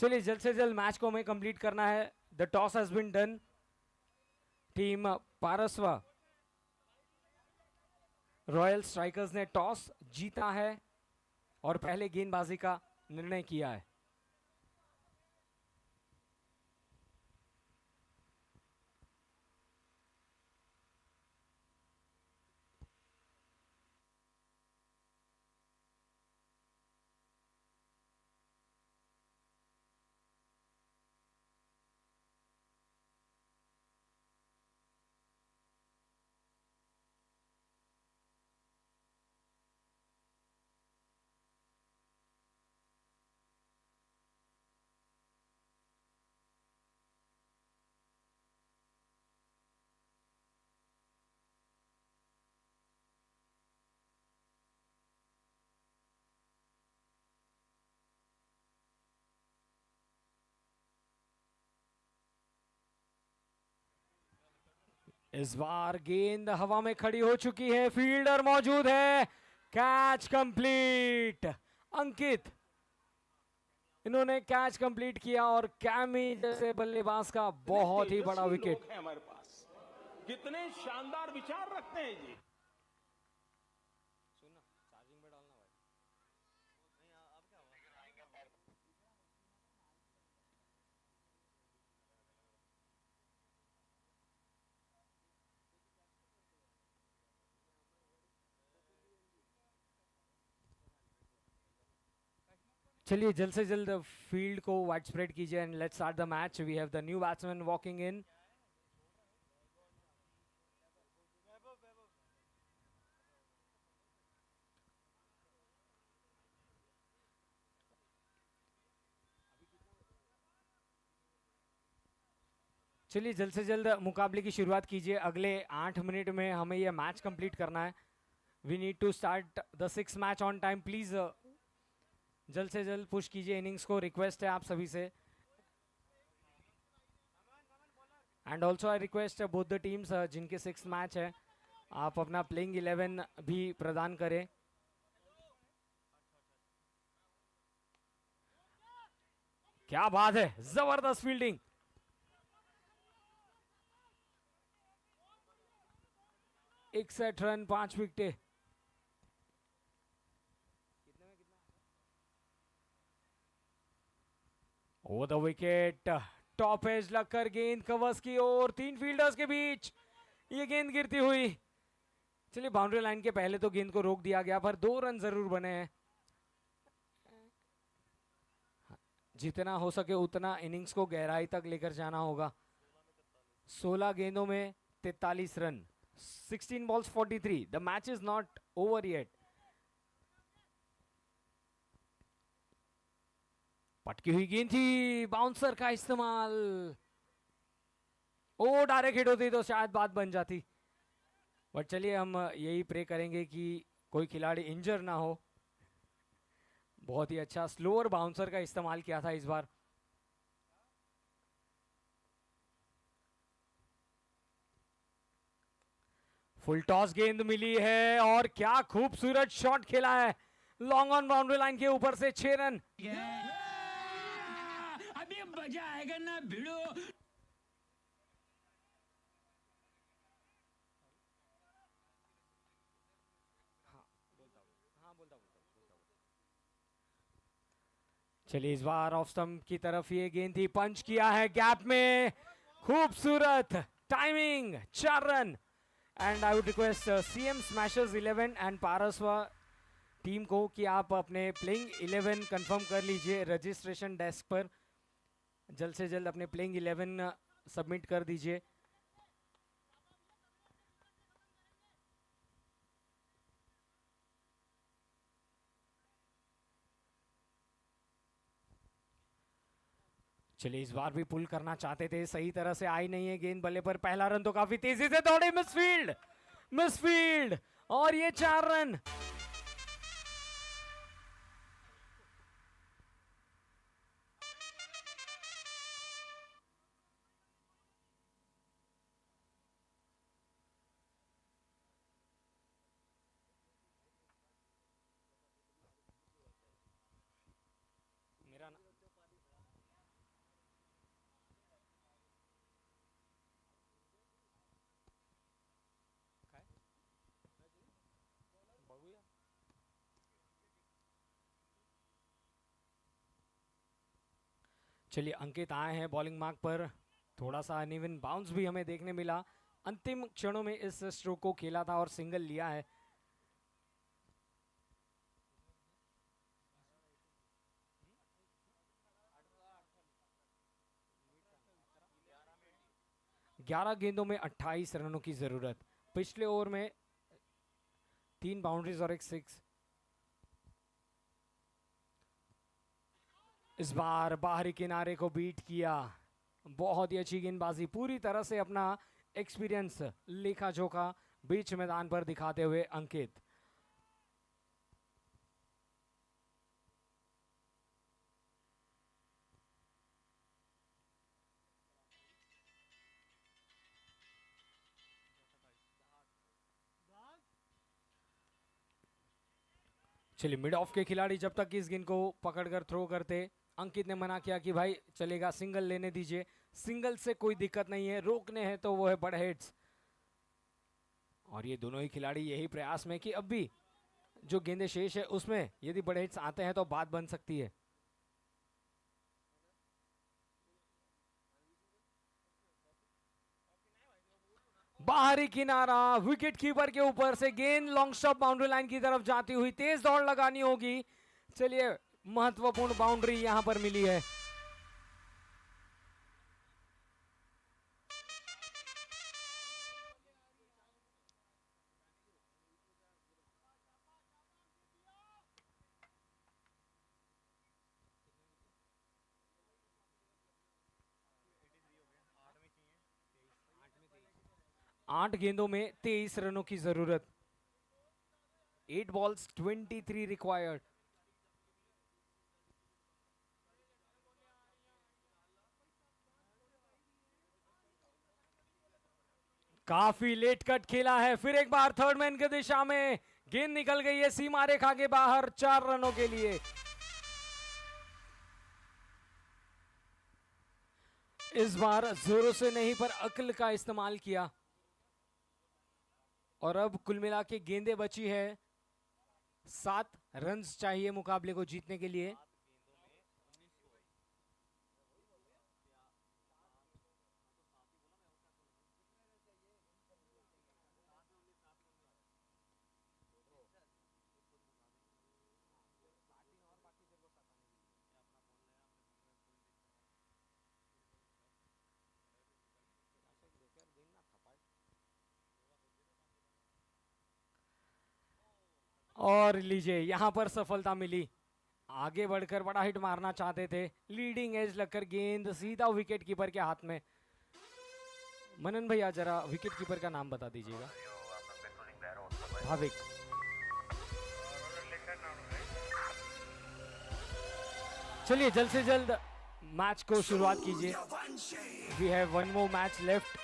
Speaker 1: चलिए जल्द से जल्द मैच को हमें कंप्लीट करना है। The toss has been done. Team Parasva royal strikers ने टॉस जीता है और पहले गेंदबाजी का निर्णय किया है। इस बार गेंद हवा में खड़ी हो चुकी है, फील्डर मौजूद है, कैच कंप्लीट। अंकित, इन्होंने कैच कंप्लीट किया और कैमी जैसे बल्लेबाज का बहुत ही बड़ा
Speaker 7: तेजस्वी
Speaker 1: विकेट।
Speaker 7: लोग हैं हमारे पास, कितने शानदार विचार रखते हैं जी।
Speaker 1: चलिए जल्द से जल्द फील्ड को वाइड स्प्रेड कीजिए and let's start the match. We have the new batsman walking in. चलिए जल्द से जल्द मुकाबले की शुरुआत कीजिए। अगले 8 मिनट में हमें यह मैच कंप्लीट करना है। We need to start the 6th match on time. Please जल्द से जल्द पुश कीजिए इनिंग्स को, रिक्वेस्ट है आप सभी से। And also I request both the teams जिनके 6th मैच है, आप अपना प्लेइंग 11 भी प्रदान करें। क्या बात है, जबरदस्त फील्डिंग। इकसठ रन, 5 विकेटें। Oh the wicket, top edge लगकर गेंद कवर्स की ओर, 3 फील्डर्स के बीच ये गेंद गिरती हुई। चलिए बाउंड्री लाइन के पहले तो गेंद को रोक दिया गया, पर 2 रन जरूर बने हैं। जितना हो सके उतना इनिंग्स को गहराई तक लेकर जाना होगा। 16 गेंदों में 43 run, 16 balls 43। The match is not over yet. पटकी हुई गेंद थी, बाउंसर का इस्तेमाल। ओ डायरेक्ट हिट होती तो शायद बात बन जाती, बट चलिए हम यही प्रे करेंगे कि कोई खिलाड़ी इंजर ना हो। बहुत ही अच्छा स्लोअर बाउंसर का इस्तेमाल किया था इस बार। फुल टॉस गेंद मिली है और क्या खूबसूरत शॉट खेला है, लॉन्ग ऑन बाउंड्री लाइन के ऊपर से 6 रन।
Speaker 3: अभी मजा आएगा ना भिड़ो।
Speaker 1: चलिए इस बार ऑफ स्टंप की तरफ ये गेंद थी, पंच किया है गैप में, खूबसूरत timing, 4 run. And I would request CM smashers 11 and Parasva team को कि आप अपने प्लेइंग 11 कंफर्म कर लीजिए रजिस्ट्रेशन डेस्क पर। जल्द से जल्द अपने प्लेइंग 11 सबमिट कर दीजिए। चलिए इस बार भी पुल करना चाहते थे, सही तरह से आई नहीं है गेंद बल्ले पर। पहला रन तो काफी तेजी से दौड़े, मिसफील्ड और ये 4 रन। मेरा ना चलिए अंकित आए हैं बॉलिंग मार्क पर। थोड़ा सा अनइवन बाउंस भी हमें देखने मिला। अंतिम क्षणों में इस स्ट्रोक को खेला था और सिंगल लिया है। ग्यारह गेंदों में 28 रनों की जरूरत। पिछले ओवर में 3 बाउंड्रीज और 1 6। इस बार बाहरी किनारे को बीट किया, बहुत ही अच्छी गेंदबाजी, पूरी तरह से अपना एक्सपीरियंस लेखा जोखा बीच मैदान पर दिखाते हुए अंकित। चलिए मिड ऑफ के खिलाड़ी जब तक इस गेंद को पकड़कर थ्रो करते, अंकित ने मना किया कि भाई चलेगा, सिंगल लेने दीजिए, सिंगल से कोई दिक्कत नहीं है, रोकने हैं तो वो है बड़े हिट्स। और ये दोनों ही खिलाड़ी यही प्रयास में कि अब भी जो गेंदे शेष है उसमें यदि बड़े हिट्स आते हैं तो बात बन सकती है। बाहरी किनारा, विकेट कीपर के ऊपर से गेंद लॉन्ग स्टॉप बाउंड्री लाइन की तरफ जाती हुई, तेज दौड़ लगानी होगी। चलिए महत्वपूर्ण बाउंड्री यहां पर मिली है। आठ गेंदों में 23 रनों की जरूरत। 8 balls 23 रिक्वायर्ड। काफी लेट कट खेला है, फिर एक बार थर्ड मैन की दिशा में गेंद निकल गई है सीमा रेखा के बाहर 4 रनों के लिए। इस बार जोरों से नहीं पर अक्ल का इस्तेमाल किया। और अब कुल मिला के गेंदें बची है 7 रन्स चाहिए मुकाबले को जीतने के लिए। और लीजिए यहां पर सफलता मिली। आगे बढ़कर बड़ा हिट मारना चाहते थे, लीडिंग एज लगकर गेंद सीधा विकेट कीपर के हाथ में। मनन भैया जरा विकेट कीपर का नाम बता दीजिएगा। भाविक। चलिए जल्द से जल्द मैच को शुरुआत कीजिए। We have one more match left.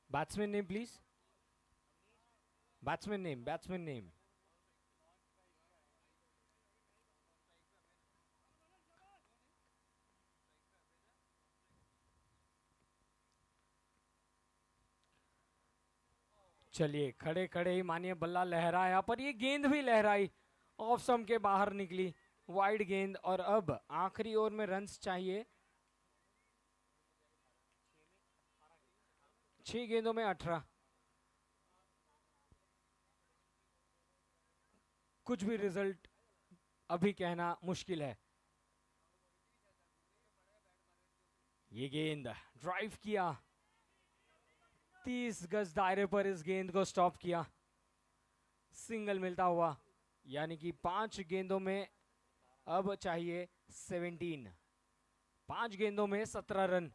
Speaker 1: Batsman name, please. Batsman name. Batsman name. चलिए खड़े खड़े ही मानिए बल्ला लहराया, पर ये गेंद भी लहराई, ऑफ स्टंप के बाहर निकली, वाइड गेंद। और अब आखिरी ओवर में रन्स चाहिए। 6 गेंदों में 18। कुछ भी रिजल्ट अभी कहना मुश्किल है। ये गेंद ड्राइव किया, 30 गज दायरे पर इस गेंद को स्टॉप किया, सिंगल मिलता हुआ। यानी कि 5 गेंदों में अब चाहिए 17। 5 गेंदों में 17 रन।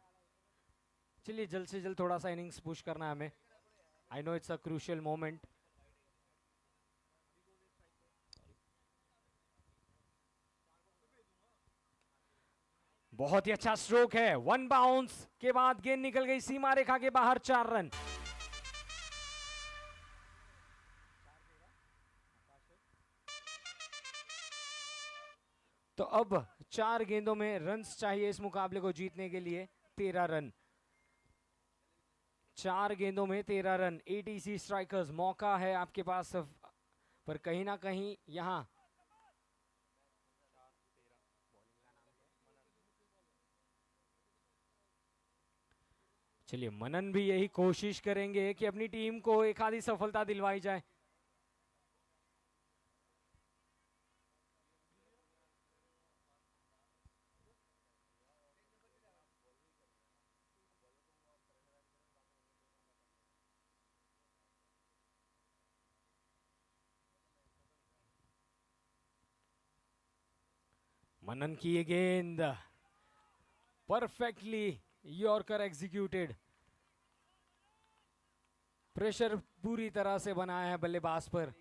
Speaker 1: चलिए जल्द से जल्द थोड़ा सा इनिंग्स पुश करना है हमें। I know it's a crucial moment. बहुत ही अच्छा स्ट्रोक है, 1 बाउंस के बाद गेंद निकल गई सीमा रेखा के बाहर, 4 रन। तो अब 4 गेंदों में रन्स चाहिए इस मुकाबले को जीतने के लिए, 13 रन। 4 गेंदों में 13 रन। एटीसी स्ट्राइकर्स, मौका है आपके पास, पर कहीं ना कहीं यहां चलिए मनन भी यही कोशिश करेंगे कि अपनी टीम को एक आधी सफलता दिलवाई जाए। मनन की ये गेंद परफेक्टली यॉर्कर एग्जीक्यूटेड। प्रेशर पूरी तरह से बनाया है बल्लेबाज पर।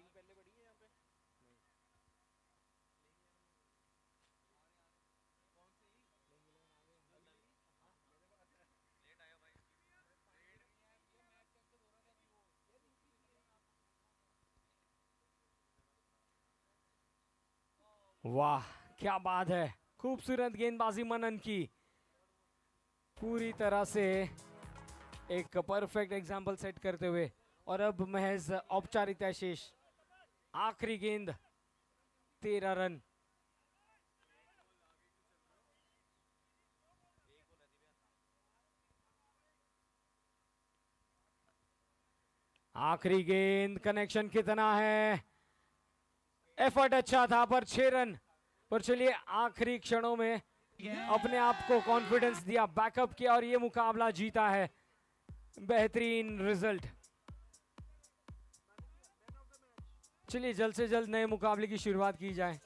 Speaker 1: वाह क्या बात है, खूबसूरत गेंदबाजी मनन की, पूरी तरह से एक परफेक्ट एग्जाम्पल सेट करते हुए। और अब महज औपचारिकता शेष, आखिरी गेंद, 13 रन। आखिरी गेंद, कनेक्शन कितना है, एफर्ट अच्छा था पर 6 रन। पर चलिए आखिरी क्षणों में अपने आप को कॉन्फिडेंस दिया, बैकअप किया और ये मुकाबला जीता है। बेहतरीन रिजल्ट। चलिए जल्द से जल्द नए मुकाबले की शुरुआत की जाए।